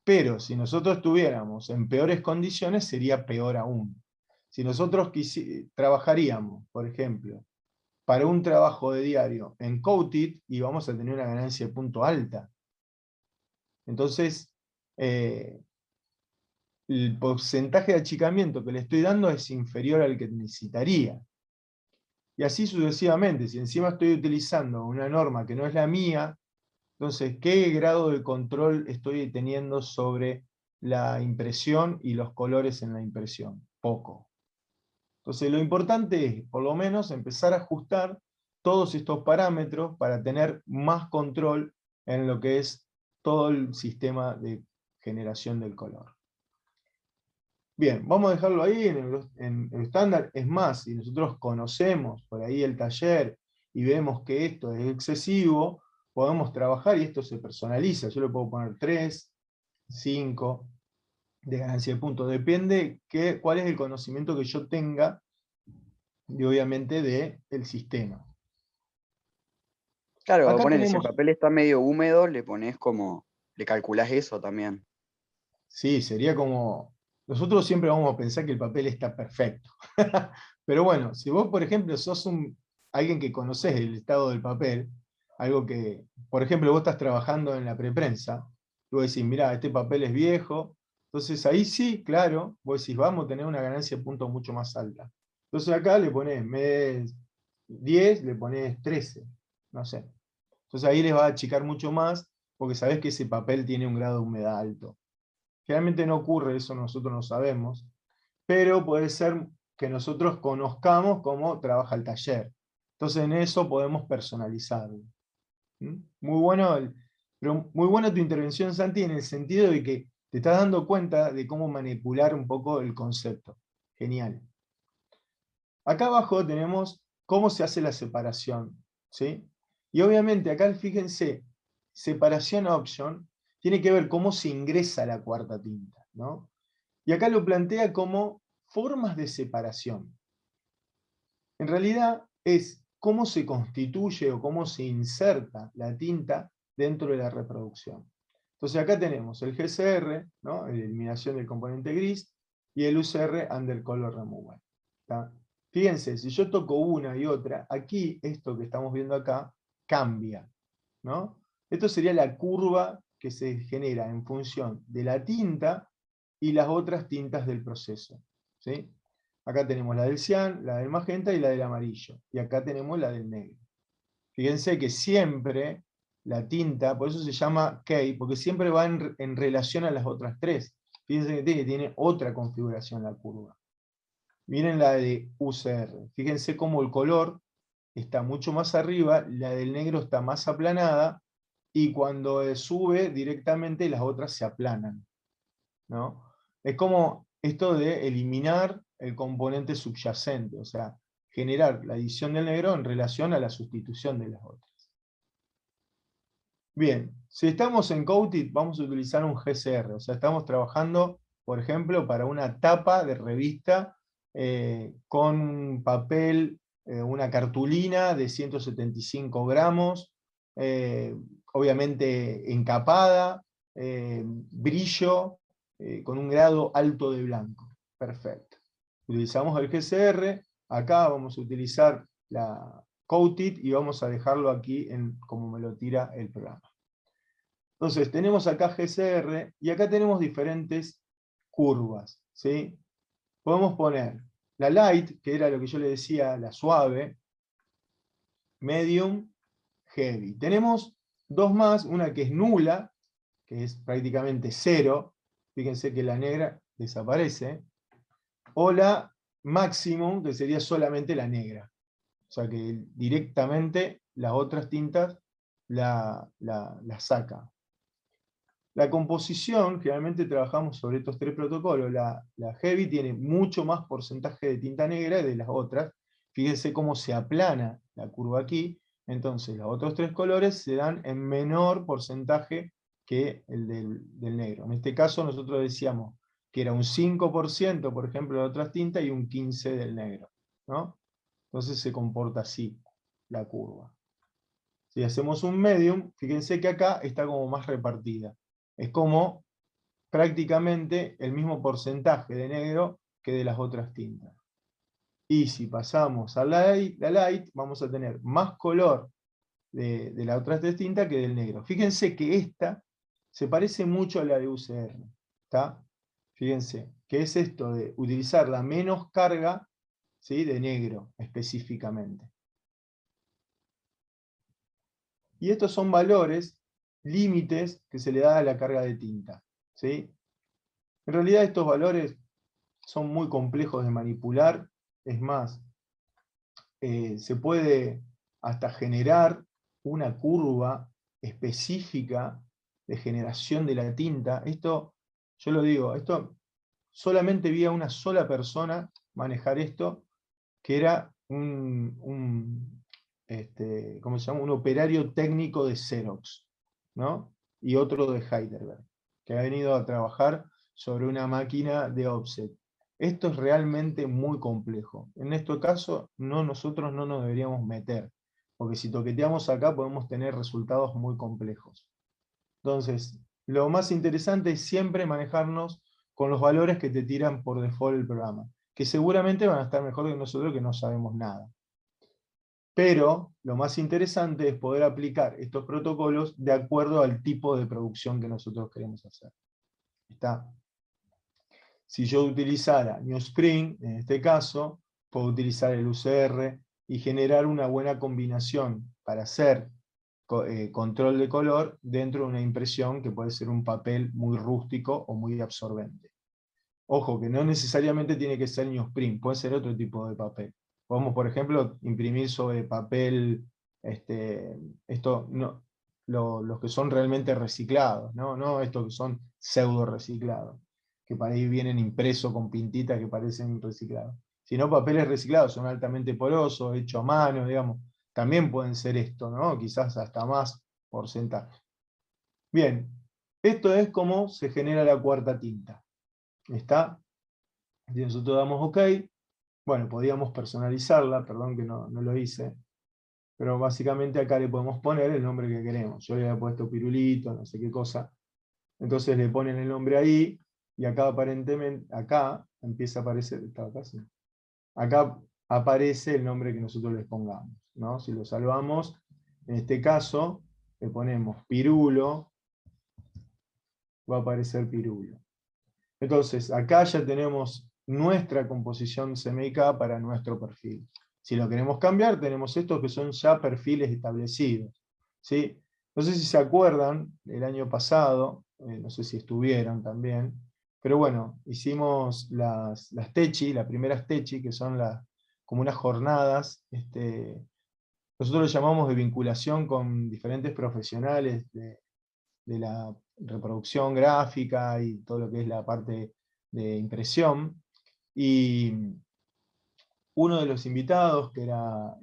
Pero si nosotros estuviéramos en peores condiciones, sería peor aún. Si nosotros trabajaríamos, por ejemplo, para un trabajo de diario en coated, y vamos a tener una ganancia de punto alta. Entonces, el porcentaje de achicamiento que le estoy dando es inferior al que necesitaría. Y así sucesivamente. Si encima estoy utilizando una norma que no es la mía, entonces, ¿qué grado de control estoy teniendo sobre la impresión y los colores en la impresión? Poco. Entonces, lo importante es, por lo menos, empezar a ajustar todos estos parámetros para tener más control en lo que es todo el sistema de generación del color. Bien, vamos a dejarlo ahí en el estándar. Es más, si nosotros conocemos por ahí el taller y vemos que esto es excesivo, podemos trabajar y esto se personaliza. Yo le puedo poner 3, 5 de ganancia de puntos. Depende cuál es el conocimiento que yo tenga, y obviamente del sistema. Claro, Acá ponele, si el tenemos, papel está medio húmedo, le pones como, le calculás eso también. sí, sería como, nosotros siempre vamos a pensar que el papel está perfecto. Pero bueno, si vos, por ejemplo, sos alguien que conocés el estado del papel, algo que, por ejemplo, vos estás trabajando en la preprensa, y vos decís, mirá, este papel es viejo, entonces ahí sí, claro, vos decís, vamos a tener una ganancia de puntos mucho más alta. Entonces acá le ponés 10, le ponés 13, no sé. Entonces ahí les va a achicar mucho más, porque sabés que ese papel tiene un grado de humedad alto. Generalmente no ocurre, eso nosotros no sabemos, pero puede ser que nosotros conozcamos cómo trabaja el taller. Entonces en eso podemos personalizarlo. ¿Mm? Pero muy buena tu intervención, Santi, en el sentido de que te estás dando cuenta de cómo manipular un poco el concepto. Genial. Acá abajo tenemos cómo se hace la separación, ¿sí? Y obviamente acá, fíjense, separación option tiene que ver cómo se ingresa la cuarta tinta, ¿no? Y acá lo plantea como formas de separación. En realidad es cómo se constituye o cómo se inserta la tinta dentro de la reproducción. Entonces acá tenemos el GCR, ¿no? La eliminación del componente gris, y el UCR, Undercolor Removal. ¿Tá? Fíjense, si yo toco una y otra, aquí esto que estamos viendo acá cambia, ¿no? Esto sería la curva que se genera en función de la tinta y las otras tintas del proceso, ¿sí? Acá tenemos la del cian, la del magenta y la del amarillo. Y acá tenemos la del negro. Fíjense que siempre la tinta, por eso se llama K, porque siempre va en relación a las otras tres. Fíjense que tiene otra configuración la curva. Miren la de UCR. Fíjense cómo el color está mucho más arriba, la del negro está más aplanada, y cuando sube directamente las otras se aplanan, ¿no? Es como esto de eliminar el componente subyacente, o sea, generar la adición del negro en relación a la sustitución de las otras. Bien, si estamos en Coated, vamos a utilizar un GCR, o sea, estamos trabajando, por ejemplo, para una tapa de revista con papel, una cartulina de 175 gramos, obviamente encapada, brillo, con un grado alto de blanco. Perfecto. Utilizamos el GCR, acá vamos a utilizar la Coated y vamos a dejarlo aquí como me lo tira el programa. Entonces tenemos acá GCR y acá tenemos diferentes curvas, ¿sí? Podemos poner la Light, que era lo que yo le decía, la suave, Medium, Heavy. Tenemos dos más, una que es nula, que es prácticamente cero, fíjense que la negra desaparece, o la Maximum, que sería solamente la negra. O sea que directamente las otras tintas la saca. La composición, generalmente trabajamos sobre estos tres protocolos. La Heavy tiene mucho más porcentaje de tinta negra de las otras. Fíjense cómo se aplana la curva aquí. Entonces los otros tres colores se dan en menor porcentaje que el del negro. En este caso nosotros decíamos que era un 5%, por ejemplo, de otras tintas y un 15% del negro, ¿no? Entonces se comporta así la curva. Si hacemos un medium, fíjense que acá está como más repartida. Es como prácticamente el mismo porcentaje de negro que de las otras tintas. Y si pasamos a la light, vamos a tener más color de las otras tres tintas que del negro. Fíjense que esta se parece mucho a la de UCR. ¿Está? Fíjense, que es esto de utilizar la menos carga, ¿sí?, de negro específicamente. Y estos son valores, límites, que se le da a la carga de tinta, ¿sí? En realidad estos valores son muy complejos de manipular, es más, se puede hasta generar una curva específica de generación de la tinta. Esto, yo lo digo, esto solamente vi a una sola persona manejar esto, que era ¿cómo se llama? Un operario técnico de Xerox, ¿no? Y otro de Heidelberg, que ha venido a trabajar sobre una máquina de offset. Esto es realmente muy complejo. En este caso, nosotros no nos deberíamos meter, porque si toqueteamos acá podemos tener resultados muy complejos. Entonces, lo más interesante es siempre manejarnos con los valores que te tiran por default el programa, que seguramente van a estar mejor que nosotros que no sabemos nada. Pero lo más interesante es poder aplicar estos protocolos de acuerdo al tipo de producción que nosotros queremos hacer. ¿Está? Si yo utilizara Newspring, en este caso, puedo utilizar el UCR y generar una buena combinación para hacer control de color dentro de una impresión que puede ser un papel muy rústico o muy absorbente. Ojo, que no necesariamente tiene que ser Newsprint, puede ser otro tipo de papel. Podemos, por ejemplo, imprimir sobre papel, los que son realmente reciclados, no estos que son pseudo reciclados, que para ahí vienen impresos con pintitas que parecen reciclados. Sino papeles reciclados, son altamente porosos, hechos a mano, digamos, también pueden ser esto, ¿no? Quizás hasta más porcentaje. Bien, esto es cómo se genera la cuarta tinta. ¿Está? Si nosotros damos OK, bueno, podíamos personalizarla, perdón que no lo hice, pero básicamente acá le podemos poner el nombre que queremos. Yo le había puesto Pirulito, no sé qué cosa. Entonces le ponen el nombre ahí, y acá aparentemente, acá empieza a aparecer, ¿estaba acá? Sí. Acá aparece el nombre que nosotros les pongamos, ¿no? Si lo salvamos, en este caso, le ponemos Pirulo, va a aparecer Pirulo. Entonces, acá ya tenemos nuestra composición CMYK para nuestro perfil. Si lo queremos cambiar, tenemos estos que son ya perfiles establecidos, ¿sí? No sé si se acuerdan, el año pasado, no sé si estuvieron también, pero bueno, hicimos las TECHI, las primeras TECHI, que son como unas jornadas, nosotros lo llamamos de vinculación con diferentes profesionales de la reproducción gráfica y todo lo que es la parte de impresión. Y uno de los invitados, que era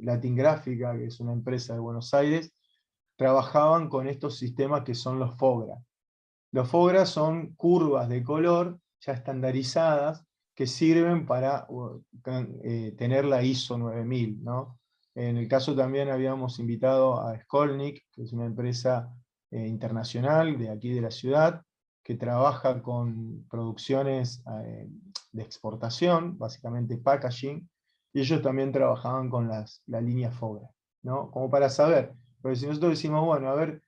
Latin Gráfica, que es una empresa de Buenos Aires, trabajaban con estos sistemas que son los FOGRA. Los FOGRA son curvas de color ya estandarizadas que sirven para tener la ISO 9000, ¿no? En el caso también habíamos invitado a Skolnick, que es una empresa internacional de aquí de la ciudad, que trabaja con producciones de exportación, básicamente packaging, y ellos también trabajaban con la línea FOGRA, ¿no? Como para saber, porque si nosotros decimos, bueno, a ver,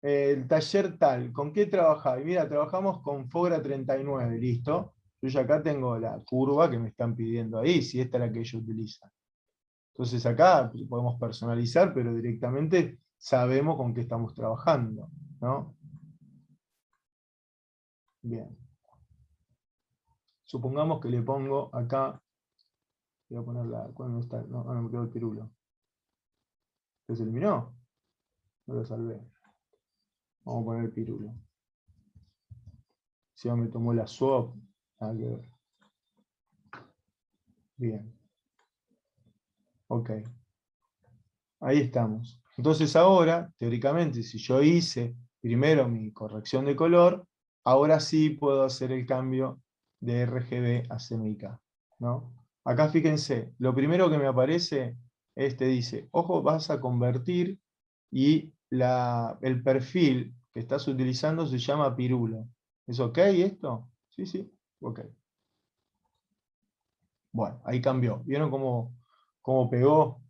el taller tal, ¿con qué trabaja? Y mira, trabajamos con FOGRA 39, listo. Yo ya acá tengo la curva que me están pidiendo ahí, si esta es la que ellos utilizan. Entonces acá podemos personalizar, pero directamente sabemos con qué estamos trabajando, ¿no? Bien. Supongamos que le pongo acá, voy a poner ¿cuándo está? No, me quedó el pirulo. ¿Se eliminó? No lo salvé. Vamos a poner el pirulo. Si ya me tomó la swap, nada que ver. Bien. Ok. Ahí estamos. Entonces ahora, teóricamente, si yo hice primero mi corrección de color, ahora sí puedo hacer el cambio de RGB a CMYK, ¿no? Acá fíjense, lo primero que me aparece, dice, ojo, vas a convertir y el perfil que estás utilizando se llama pirulo. ¿Es ok esto? Sí, sí, ok. Bueno, ahí cambió. ¿Vieron cómo pegó?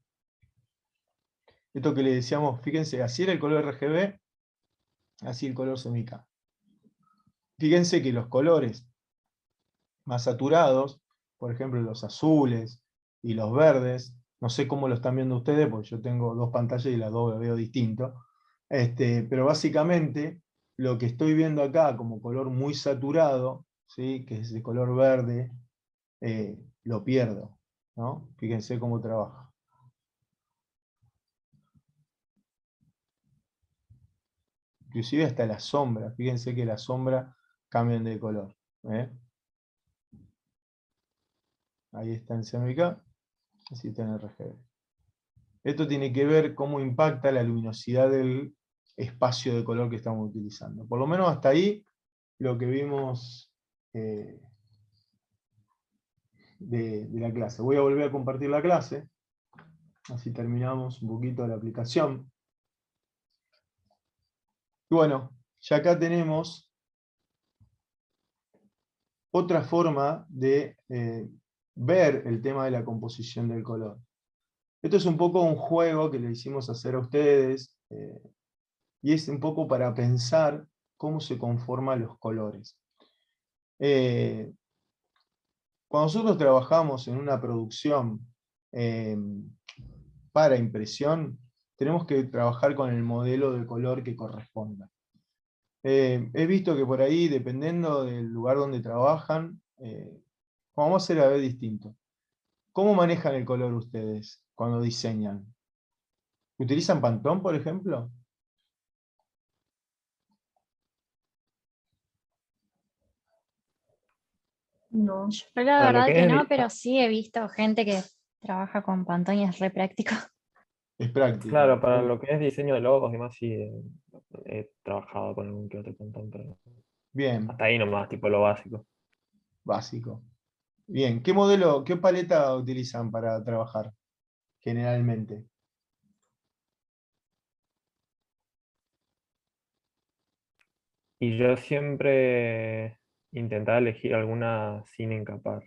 Esto que le decíamos, fíjense, así era el color RGB, así el color CMYK. Fíjense que los colores más saturados, por ejemplo los azules y los verdes, no sé cómo lo están viendo ustedes, porque yo tengo dos pantallas y las dos veo distinto, pero básicamente lo que estoy viendo acá como color muy saturado, ¿sí? Que es de color verde, lo pierdo, ¿no? Fíjense cómo trabaja. Inclusive hasta la sombra, fíjense que la sombra cambian de color. Ahí está en CMYK, así está en RGB. Esto tiene que ver cómo impacta la luminosidad del espacio de color que estamos utilizando. Por lo menos hasta ahí lo que vimos de la clase. Voy a volver a compartir la clase, así terminamos un poquito la aplicación. Y bueno, ya acá tenemos otra forma de ver el tema de la composición del color. Esto es un poco un juego que le hicimos hacer a ustedes, y es un poco para pensar cómo se conforman los colores. Cuando nosotros trabajamos en una producción para impresión, tenemos que trabajar con el modelo de color que corresponda. He visto que por ahí, dependiendo del lugar donde trabajan, vamos a hacer a ver distinto. ¿Cómo manejan el color ustedes cuando diseñan? ¿Utilizan Pantone, por ejemplo? No. Yo la Para lo verdad que que es, no, pero sí he visto gente que trabaja con Pantone y es re práctico. Es práctico. claro, para lo que es diseño de logos y demás, sí he trabajado con algún que otro montón, pero Bien, hasta ahí nomás, tipo lo básico. básico. Bien, ¿qué modelo, qué paleta utilizan para trabajar generalmente? Y yo siempre intentaba elegir alguna sin encapar.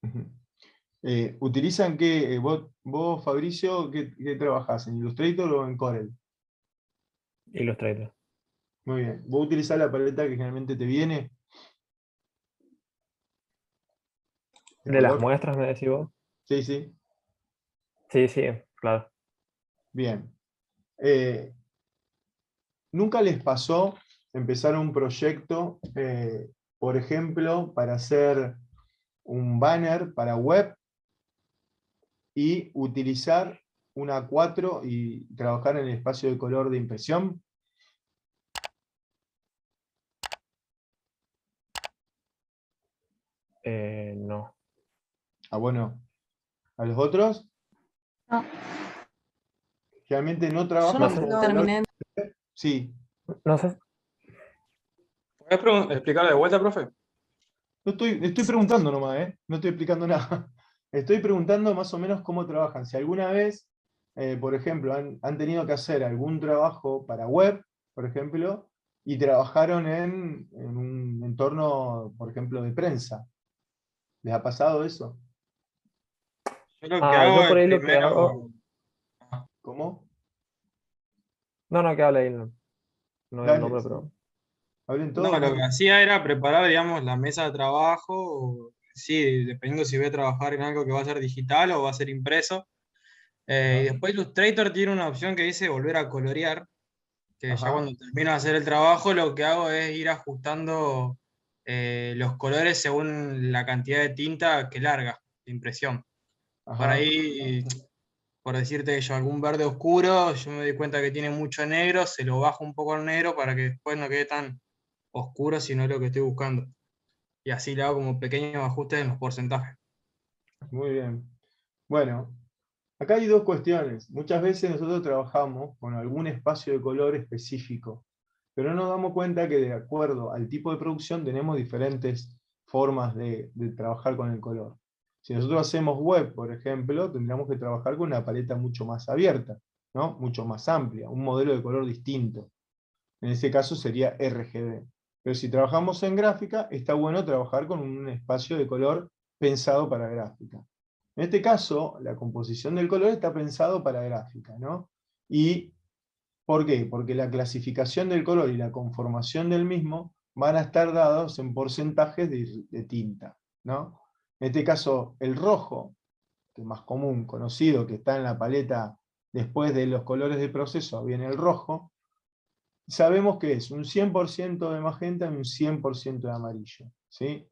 Ujú. ¿Utilizan qué? Vos, Fabricio, ¿qué trabajás? ¿En Illustrator o en Corel? Illustrator. Muy bien. ¿Vos utilizás la paleta que generalmente te viene? ¿De ¿De las color? muestras me decís vos? Sí, sí. Sí, sí, claro. Bien. ¿Nunca les pasó empezar un proyecto, por ejemplo, para hacer un banner para web y utilizar una A4 y trabajar en el espacio de color de impresión? No. Ah, bueno. ¿A los otros? No, Generalmente no Yo trabajan no con no. color. terminé. Sí. No sé. ¿Puedes explicar de vuelta, profe? No estoy preguntando nomás, no estoy explicando nada. Estoy preguntando más o menos cómo trabajan. Si alguna vez, por ejemplo, han tenido que hacer algún trabajo para web, por ejemplo, y trabajaron en un entorno, por ejemplo, de prensa. ¿Les ha pasado eso? Yo lo que Ah, hago yo por es ahí lo que hago. primero. ¿Cómo? No, que hable ahí, no, no veo el Dale, nombre, sí. pero. Hablen No, todos, lo que dale. hacía era preparar, digamos, la mesa de trabajo, sí, dependiendo si voy a trabajar en algo que va a ser digital o va a ser impreso. Y Ajá, después Illustrator tiene una opción que dice volver a colorear, que ya ajá, cuando termino de hacer el trabajo, lo que hago es ir ajustando los colores según la cantidad de tinta que larga de impresión. Por ajá. ahí, por decirte yo, algún verde oscuro, yo me doy cuenta que tiene mucho negro, se lo bajo un poco al negro para que después no quede tan oscuro, sino lo que estoy buscando. Y así le hago como pequeños ajustes en los porcentajes. Muy bien. Bueno, acá hay dos cuestiones. Muchas veces nosotros trabajamos con algún espacio de color específico, pero no nos damos cuenta que de acuerdo al tipo de producción tenemos diferentes formas de trabajar con el color. Si nosotros hacemos web, por ejemplo, tendríamos que trabajar con una paleta mucho más abierta, ¿no? Mucho más amplia, un modelo de color distinto. En ese caso sería RGB. Pero si trabajamos en gráfica, está bueno trabajar con un espacio de color pensado para gráfica. En este caso, la composición del color está pensado para gráfica, ¿no? ¿Y por qué? Porque la clasificación del color y la conformación del mismo van a estar dados en porcentajes de tinta, ¿no? En este caso, el rojo, que es más común, conocido, que está en la paleta después de los colores de proceso, viene el rojo, sabemos que es un 100% de magenta y un 100% de amarillo, ¿sí?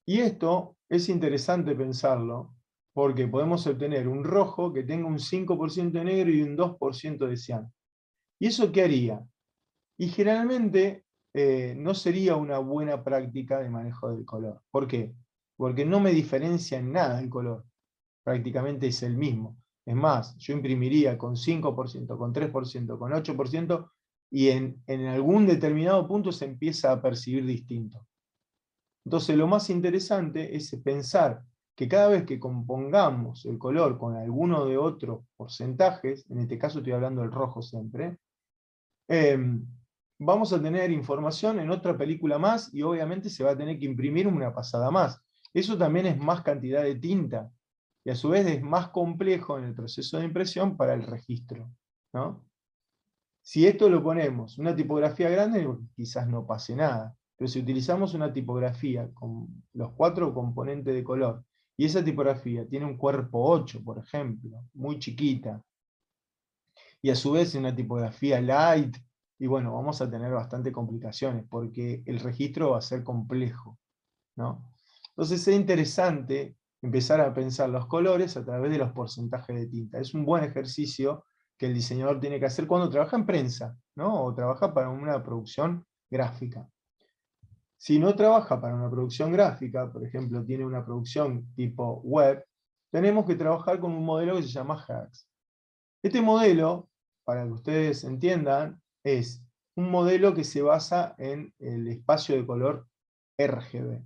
Y esto es interesante pensarlo, porque podemos obtener un rojo que tenga un 5% de negro y un 2% de cian. ¿Y eso qué haría? Y generalmente no sería una buena práctica de manejo del color. ¿Por qué? Porque no me diferencia en nada el color. Prácticamente es el mismo. Es más, yo imprimiría con 5%, con 3%, con 8%, y en algún determinado punto se empieza a percibir distinto. Entonces lo más interesante es pensar que cada vez que compongamos el color con alguno de otros porcentajes, en este caso estoy hablando del rojo siempre, vamos a tener información en otra película más y obviamente se va a tener que imprimir una pasada más. Eso también es más cantidad de tinta y a su vez es más complejo en el proceso de impresión para el registro, ¿no? Si esto lo ponemos una tipografía grande, quizás no pase nada. Pero si utilizamos una tipografía con los 4 componentes de color, y esa tipografía tiene un cuerpo 8, por ejemplo, muy chiquita, y a su vez una tipografía light, y bueno, vamos a tener bastante complicaciones, porque el registro va a ser complejo, ¿no? Entonces es interesante empezar a pensar los colores a través de los porcentajes de tinta. Es un buen ejercicio que el diseñador tiene que hacer cuando trabaja en prensa, ¿no? O trabaja para una producción gráfica. Si no trabaja para una producción gráfica, por ejemplo, tiene una producción tipo web, tenemos que trabajar con un modelo que se llama HAX. Este modelo, para que ustedes entiendan, es un modelo que se basa en el espacio de color RGB.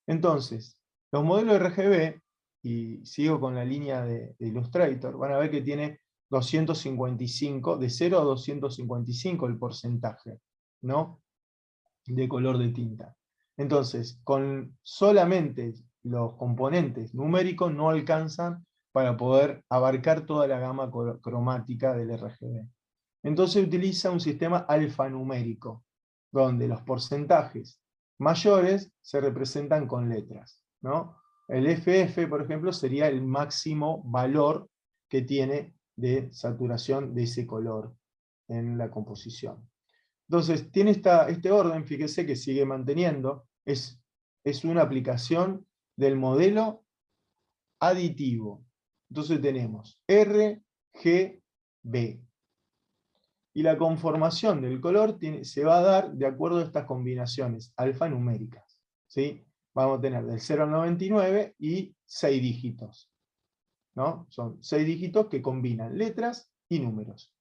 Entonces, los modelos RGB, y sigo con la línea de Illustrator, van a ver que tiene 255, de 0 a 255 el porcentaje, ¿no? De color de tinta. Entonces, con solamente los componentes numéricos no alcanzan para poder abarcar toda la gama cromática del RGB. Entonces utiliza un sistema alfanumérico, donde los porcentajes mayores se representan con letras, ¿no? El FF, por ejemplo, sería el máximo valor que tiene de saturación de ese color en la composición. Entonces, tiene este orden, fíjese que sigue manteniendo, es una aplicación del modelo aditivo. Entonces tenemos RGB. Y la conformación del color se va a dar de acuerdo a estas combinaciones alfanuméricas, ¿sí? Vamos a tener del 0 al 99 y 6 dígitos, ¿no? Son 6 dígitos que combinan letras y números.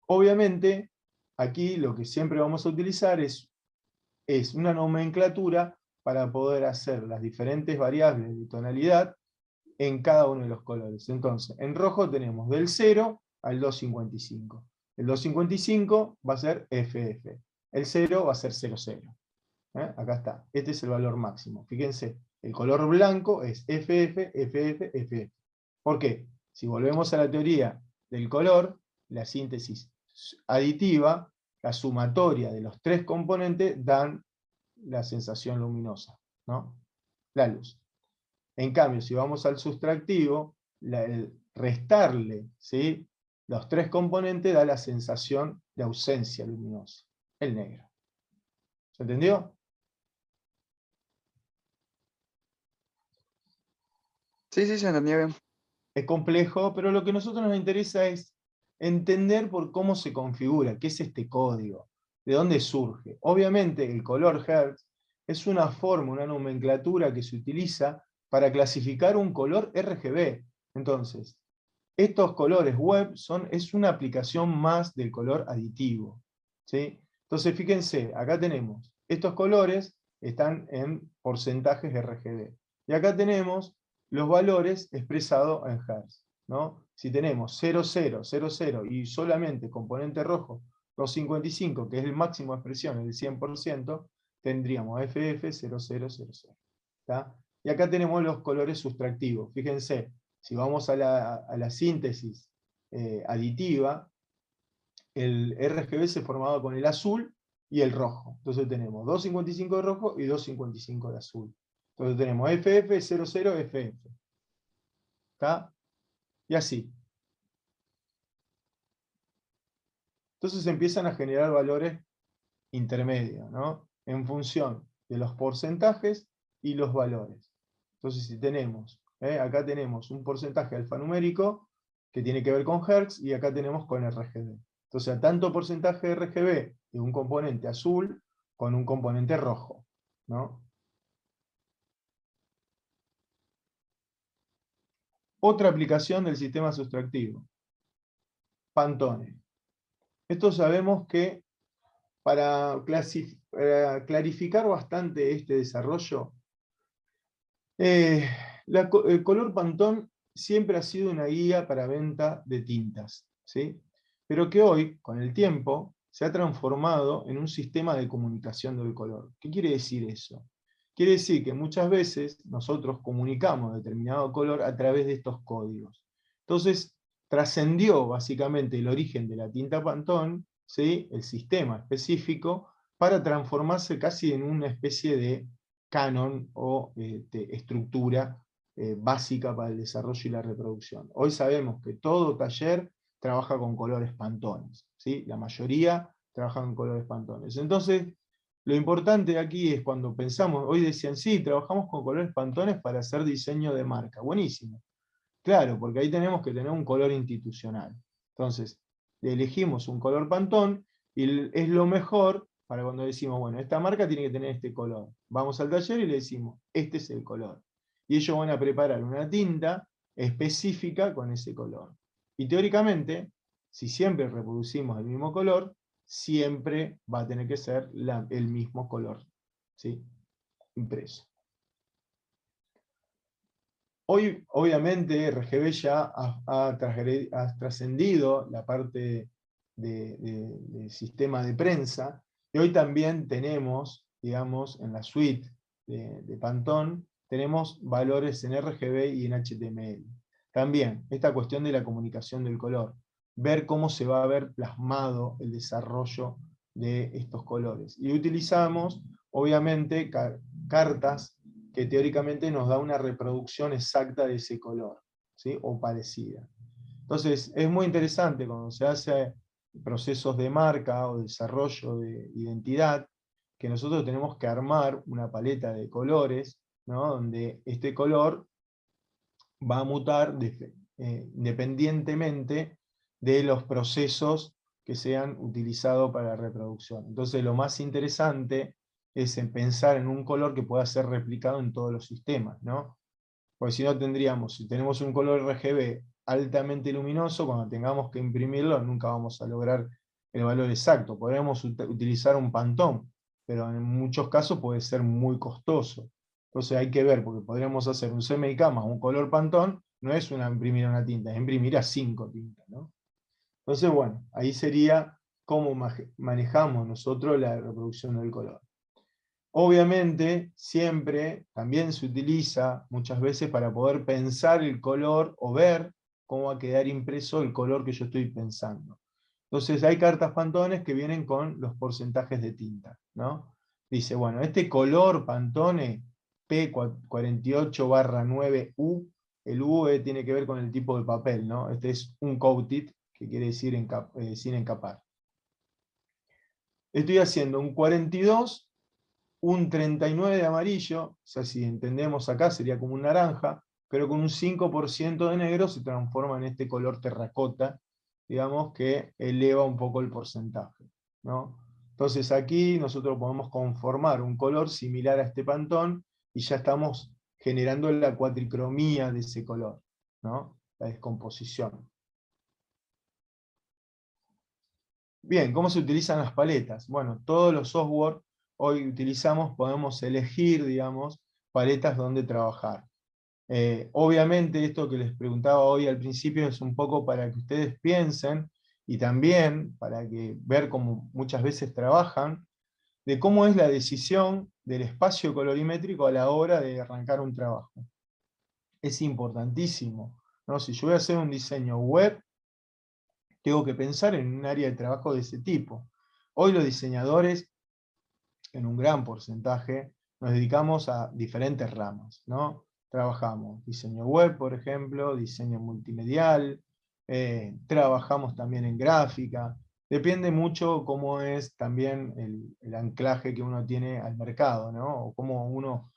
Obviamente, aquí lo que siempre vamos a utilizar es una nomenclatura para poder hacer las diferentes variables de tonalidad en cada uno de los colores. Entonces, en rojo tenemos del 0 al 255. El 255 va a ser FF. El 0 va a ser 00. Acá está. Este es el valor máximo. Fíjense, el color blanco es FF, FF, FF. ¿Por qué? Si volvemos a la teoría del color, la síntesis aditiva, la sumatoria de los tres componentes dan la sensación luminosa, ¿no? La luz. En cambio, si vamos al sustractivo, el restarle, ¿sí?, los tres componentes da la sensación de ausencia luminosa, el negro. ¿Se entendió? Sí, sí, se entendió bien. Es complejo, pero lo que a nosotros nos interesa es entender por cómo se configura, qué es este código, de dónde surge. Obviamente el color Hertz es una forma, una nomenclatura que se utiliza para clasificar un color RGB. Entonces, estos colores web es una aplicación más del color aditivo, ¿sí? Entonces fíjense, acá tenemos, estos colores están en porcentajes RGB. Y acá tenemos los valores expresados en Hertz, ¿no? Si tenemos 0, 0, 0, 0 y solamente componente rojo 255, que es el máximo de expresión, el 100%, tendríamos FF 0000. ¿Tá? Y acá tenemos los colores sustractivos. Fíjense, si vamos a la síntesis aditiva, el RGB se formaba con el azul y el rojo. Entonces tenemos 255 de rojo y 255 de azul. Entonces tenemos FF, 00, FF. ¿Está? Y así. Entonces empiezan a generar valores intermedios, ¿no? En función de los porcentajes y los valores. Entonces si tenemos, acá tenemos un porcentaje alfanumérico que tiene que ver con Hertz, y acá tenemos con RGB. Entonces a tanto porcentaje de RGB de un componente azul con un componente rojo, ¿no? Otra aplicación del sistema sustractivo. Pantone. Esto sabemos que para clarificar bastante este desarrollo, el color Pantone siempre ha sido una guía para venta de tintas, ¿sí? Pero que hoy, con el tiempo, se ha transformado en un sistema de comunicación del color. ¿Qué quiere decir eso? Quiere decir que muchas veces nosotros comunicamos determinado color a través de estos códigos. Entonces, trascendió básicamente el origen de la tinta Pantone, ¿sí?, el sistema específico, para transformarse casi en una especie de canon o estructura básica para el desarrollo y la reproducción. Hoy sabemos que todo taller trabaja con colores Pantones, ¿sí? La mayoría trabaja con colores Pantones. Entonces, lo importante aquí es cuando pensamos, hoy decían, sí, trabajamos con colores Pantones para hacer diseño de marca. Buenísimo. Claro, porque ahí tenemos que tener un color institucional. Entonces, elegimos un color Pantone y es lo mejor para cuando decimos, bueno, esta marca tiene que tener este color. Vamos al taller y le decimos, este es el color. Y ellos van a preparar una tinta específica con ese color. Y teóricamente, si siempre reproducimos el mismo color, siempre va a tener que ser el mismo color, ¿sí?, impreso. Hoy, obviamente, RGB ya ha trascendido la parte de sistema de prensa, y hoy también tenemos, digamos, en la suite de Pantone, tenemos valores en RGB y en HTML. También, esta cuestión de la comunicación del color, ver cómo se va a ver plasmado el desarrollo de estos colores. Y utilizamos, obviamente, cartas que teóricamente nos da una reproducción exacta de ese color, ¿sí?, o parecida. Entonces, es muy interesante cuando se hace procesos de marca o desarrollo de identidad, que nosotros tenemos que armar una paleta de colores, ¿no?, donde este color va a mutar independientemente de los procesos que sean utilizados para la reproducción. Entonces, lo más interesante es en pensar en un color que pueda ser replicado en todos los sistemas, ¿no? Porque si no si tenemos un color RGB altamente luminoso, cuando tengamos que imprimirlo nunca vamos a lograr el valor exacto. Podemos utilizar un Pantone, pero en muchos casos puede ser muy costoso. Entonces hay que ver, porque podríamos hacer un CMYK más un color Pantone, no es imprimir una tinta, es imprimir a 5 tintas, ¿no? Entonces, bueno, ahí sería cómo manejamos nosotros la reproducción del color. Obviamente, siempre también se utiliza muchas veces para poder pensar el color o ver cómo va a quedar impreso el color que yo estoy pensando. Entonces hay cartas Pantone que vienen con los porcentajes de tinta, ¿no? Dice, bueno, este color Pantone P48/9U, el U tiene que ver con el tipo de papel, ¿no? Este es un coated, que quiere decir sin encapar. Estoy haciendo un 42, un 39 de amarillo, o sea, si entendemos acá sería como un naranja, pero con un 5% de negro se transforma en este color terracota, digamos, que eleva un poco el porcentaje, ¿no? Entonces aquí nosotros podemos conformar un color similar a este Pantone, y ya estamos generando la cuatricromía de ese color, ¿no? La descomposición. Bien, ¿cómo se utilizan las paletas? Bueno, todos los software hoy utilizamos, podemos elegir, digamos, paletas donde trabajar. Obviamente esto que les preguntaba hoy al principio es un poco para que ustedes piensen, y también para que ver cómo muchas veces trabajan, de cómo es la decisión del espacio colorimétrico a la hora de arrancar un trabajo. Es importantísimo, ¿no? Si yo voy a hacer un diseño web, tengo que pensar en un área de trabajo de ese tipo. Hoy los diseñadores, en un gran porcentaje, nos dedicamos a diferentes ramas, ¿no? Trabajamos diseño web, por ejemplo, diseño multimedial, trabajamos también en gráfica. Depende mucho cómo es también el anclaje que uno tiene al mercado, ¿no? O cómo uno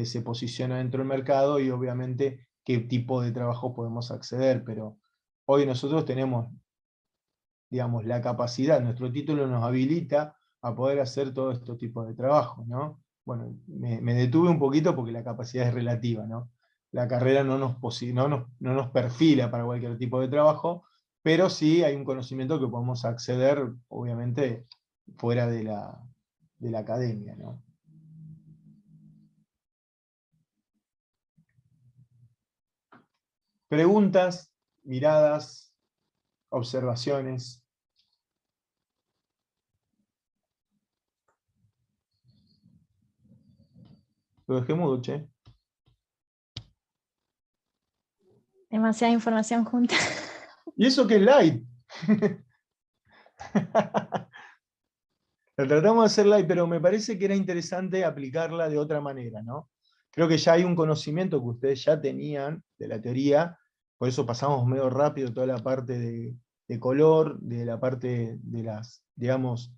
se posiciona dentro del mercado, y obviamente qué tipo de trabajo podemos acceder. Pero hoy nosotros tenemos, digamos, la capacidad, nuestro título nos habilita a poder hacer todo este tipo de trabajo, ¿no? Bueno, me detuve un poquito porque la capacidad es relativa, ¿no? La carrera no nos perfila para cualquier tipo de trabajo, pero sí hay un conocimiento que podemos acceder, obviamente, fuera de la academia, ¿no? Preguntas, miradas, observaciones. Lo dejé mudo, che. Demasiada información junta. ¿Y eso qué es light? La tratamos de hacer light, pero me parece que era interesante aplicarla de otra manera, ¿no? Creo que ya hay un conocimiento que ustedes ya tenían de la teoría, por eso pasamos medio rápido toda la parte de color, de la parte de las, digamos,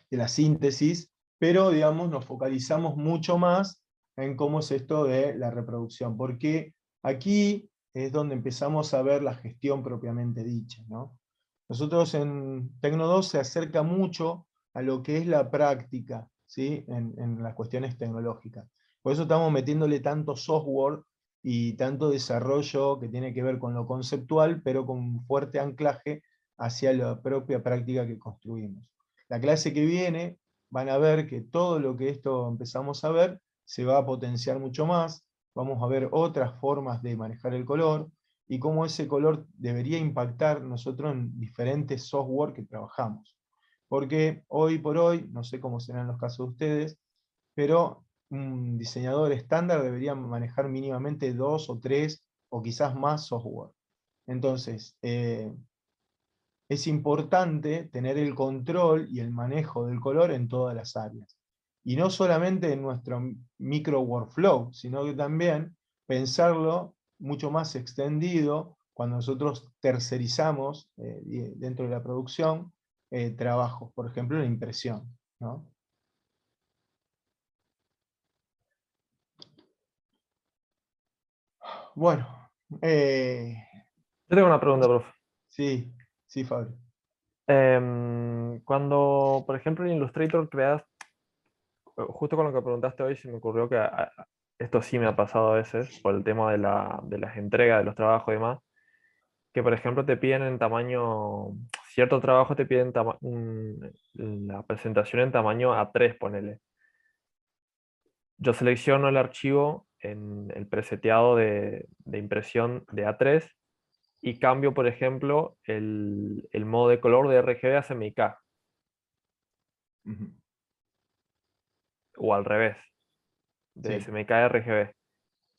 de la síntesis, pero, digamos, nos focalizamos mucho más en cómo es esto de la reproducción, porque aquí es donde empezamos a ver la gestión propiamente dicha, ¿no? Nosotros en Tecno2 se acerca mucho a lo que es la práctica, ¿sí? En las cuestiones tecnológicas. Por eso estamos metiéndole tanto software y tanto desarrollo que tiene que ver con lo conceptual, pero con un fuerte anclaje hacia la propia práctica que construimos. La clase que viene van a ver que todo lo que esto empezamos a ver se va a potenciar mucho más, vamos a ver otras formas de manejar el color, y cómo ese color debería impactar nosotros en diferentes software que trabajamos. Porque hoy por hoy, no sé cómo serán los casos de ustedes, pero un diseñador estándar debería manejar mínimamente 2 o 3 o quizás más software. Entonces, es importante tener el control y el manejo del color en todas las áreas. Y no solamente en nuestro micro workflow, sino que también pensarlo mucho más extendido cuando nosotros tercerizamos dentro de la producción trabajos, por ejemplo, la impresión, ¿no? Bueno, Yo tengo una pregunta, profe. sí, sí, Fabio. Cuando, por ejemplo, en Illustrator creas, justo con lo que preguntaste hoy, se me ocurrió que esto sí me ha pasado a veces, por el tema de las entregas de los trabajos y demás, que por ejemplo te piden en tamaño, cierto trabajo te piden la presentación en tamaño A3, ponele. Yo selecciono el archivo en el preseteado de impresión de A3 y cambio, por ejemplo, el modo de color de RGB a CMYK, Ujú. o al revés, de Sí, CMYK a RGB.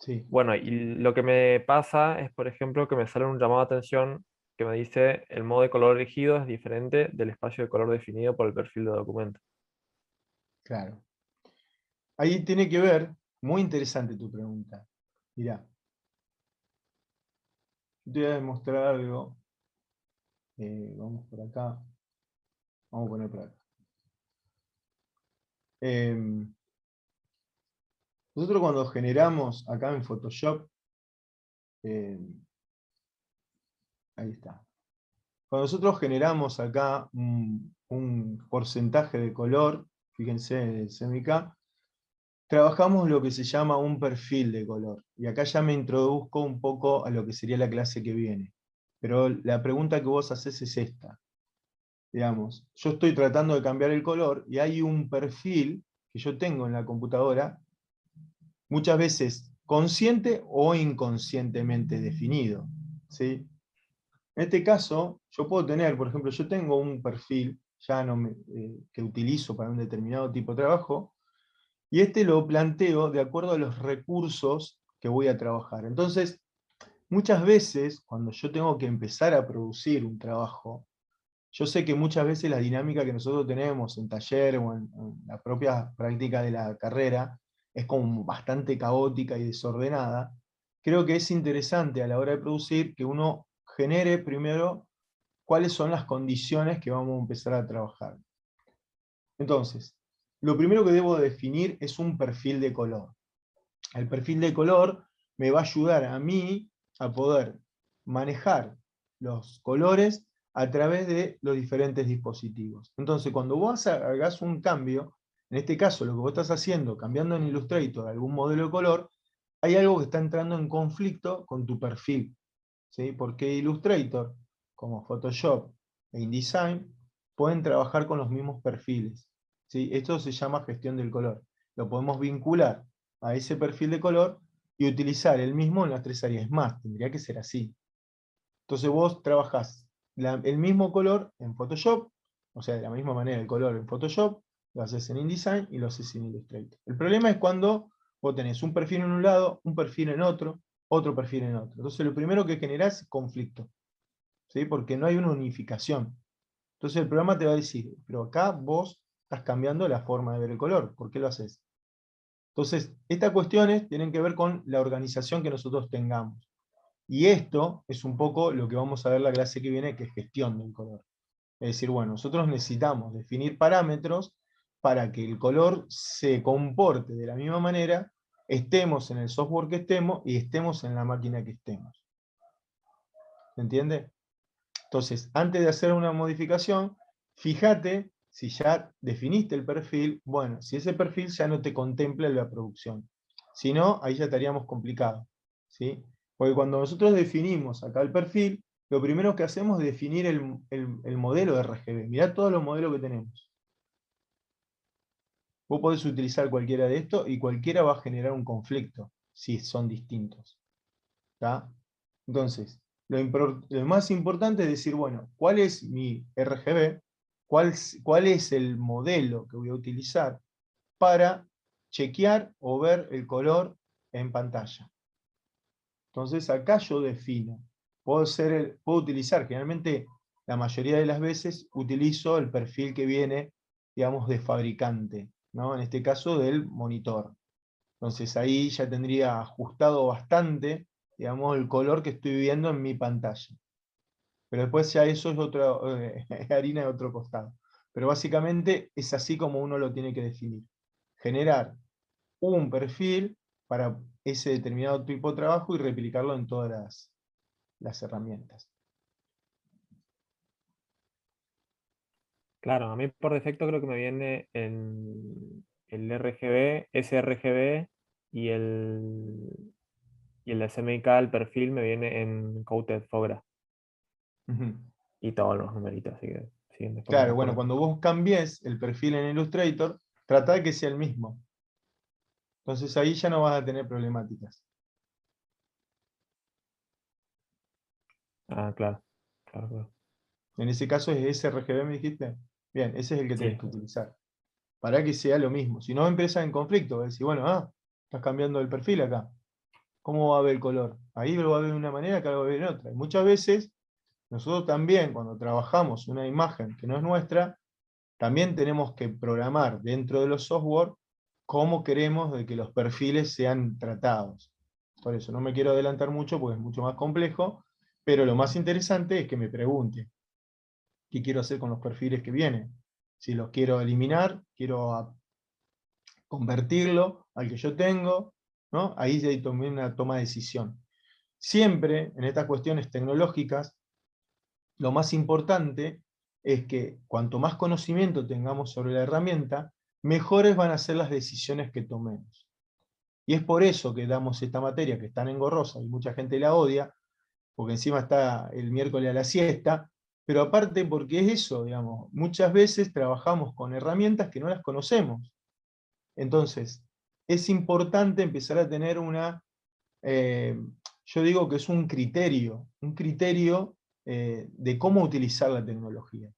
sí, Bueno, y lo que me pasa es, por ejemplo, que me sale un llamado de atención que me dice el modo de color elegido es diferente del espacio de color definido por el perfil de documento. claro. Ahí tiene que ver, muy interesante tu pregunta. Mirá, te voy a demostrar algo. Vamos por acá. Vamos a poner por acá. Nosotros cuando generamos acá en Photoshop, ahí está. Cuando nosotros generamos acá un porcentaje de color, fíjense en el CMYK, trabajamos lo que se llama un perfil de color. Y acá ya me introduzco un poco a lo que sería la clase que viene. Pero la pregunta que vos haces es esta. Digamos, yo estoy tratando de cambiar el color y hay un perfil que yo tengo en la computadora, muchas veces consciente o inconscientemente definido, ¿sí? En este caso, yo puedo tener, por ejemplo, yo tengo un perfil ya que utilizo para un determinado tipo de trabajo, y este lo planteo de acuerdo a los recursos que voy a trabajar. Entonces, muchas veces, cuando yo tengo que empezar a producir un trabajo, yo sé que muchas veces la dinámica que nosotros tenemos en taller o en la propia práctica de la carrera es como bastante caótica y desordenada. Creo que es interesante a la hora de producir que uno genere primero cuáles son las condiciones que vamos a empezar a trabajar. Entonces, lo primero que debo definir es un perfil de color. El perfil de color me va a ayudar a mí a poder manejar los colores a través de los diferentes dispositivos. Entonces, cuando vos hagas un cambio, en este caso lo que vos estás haciendo, cambiando en Illustrator algún modelo de color, hay algo que está entrando en conflicto con tu perfil, ¿sí? Porque Illustrator, como Photoshop e InDesign, pueden trabajar con los mismos perfiles, ¿sí? Esto se llama gestión del color. Lo podemos vincular a ese perfil de color y utilizar el mismo en las tres áreas. Es más, tendría que ser así. Entonces vos trabajás el mismo color en Photoshop, o sea, de la misma manera el color en Photoshop, lo haces en InDesign y lo haces en Illustrator. El problema es cuando vos tenés un perfil en un lado, un perfil en otro perfil en otro. Entonces lo primero que generás es conflicto, ¿sí? Porque no hay una unificación. Entonces el programa te va a decir, pero acá vos estás cambiando la forma de ver el color, ¿por qué lo haces? Entonces, estas cuestiones tienen que ver con la organización que nosotros tengamos. Y esto es un poco lo que vamos a ver la clase que viene, que es gestión del color. Es decir, bueno, nosotros necesitamos definir parámetros para que el color se comporte de la misma manera, estemos en el software que estemos y estemos en la máquina que estemos. ¿Se entiende? Entonces, antes de hacer una modificación, fíjate si ya definiste el perfil, bueno, si ese perfil ya no te contempla en la producción. Si no, ahí ya estaríamos complicados, ¿sí? Porque cuando nosotros definimos acá el perfil, lo primero que hacemos es definir el modelo de RGB. Mirá todos los modelos que tenemos. Vos podés utilizar cualquiera de estos y cualquiera va a generar un conflicto si son distintos. ¿Tá? Entonces, lo más importante es decir, bueno, ¿cuál es mi RGB? ¿Cuál es el modelo que voy a utilizar para chequear o ver el color en pantalla? Entonces, acá yo defino. Puedo utilizar, generalmente, la mayoría de las veces, utilizo el perfil que viene, digamos, de fabricante, ¿no? En este caso, del monitor. Entonces ahí ya tendría ajustado bastante, digamos, el color que estoy viendo en mi pantalla. Pero después ya eso es harina de otro costado. Pero básicamente es así como uno lo tiene que definir. Generar un perfil para ese determinado tipo de trabajo y replicarlo en todas las herramientas. Claro, a mí por defecto creo que me viene el RGB, sRGB y el SMYK, el perfil, me viene en Coated Fogra Ujú. y todos los numeritos, así que siguen después Claro, me bueno, acuerdo. cuando vos cambies el perfil en Illustrator, tratá de que sea el mismo. Entonces ahí ya no vas a tener problemáticas. Ah, claro, claro, claro. En ese caso es sRGB, me dijiste. Bien, ese es el que tenés Sí. que utilizar. Para que sea lo mismo. Si no, empieza en conflicto. Decir, bueno, estás cambiando el perfil acá. ¿Cómo va a ver el color? Ahí lo va a ver de una manera, acá lo va a ver en otra. Y muchas veces, nosotros también, cuando trabajamos una imagen que no es nuestra, también tenemos que programar dentro de los software cómo queremos de que los perfiles sean tratados. Por eso no me quiero adelantar mucho porque es mucho más complejo, pero lo más interesante es que me pregunte qué quiero hacer con los perfiles que vienen. Si los quiero eliminar, quiero convertirlo al que yo tengo, ¿no? Ahí ya tomé una toma de decisión. Siempre en estas cuestiones tecnológicas, lo más importante es que cuanto más conocimiento tengamos sobre la herramienta, mejores van a ser las decisiones que tomemos. Y es por eso que damos esta materia que es tan engorrosa y mucha gente la odia, porque encima está el miércoles a la siesta, pero aparte porque es eso, digamos, muchas veces trabajamos con herramientas que no las conocemos. Entonces, es importante empezar a tener yo digo que es un criterio de cómo utilizar la tecnología.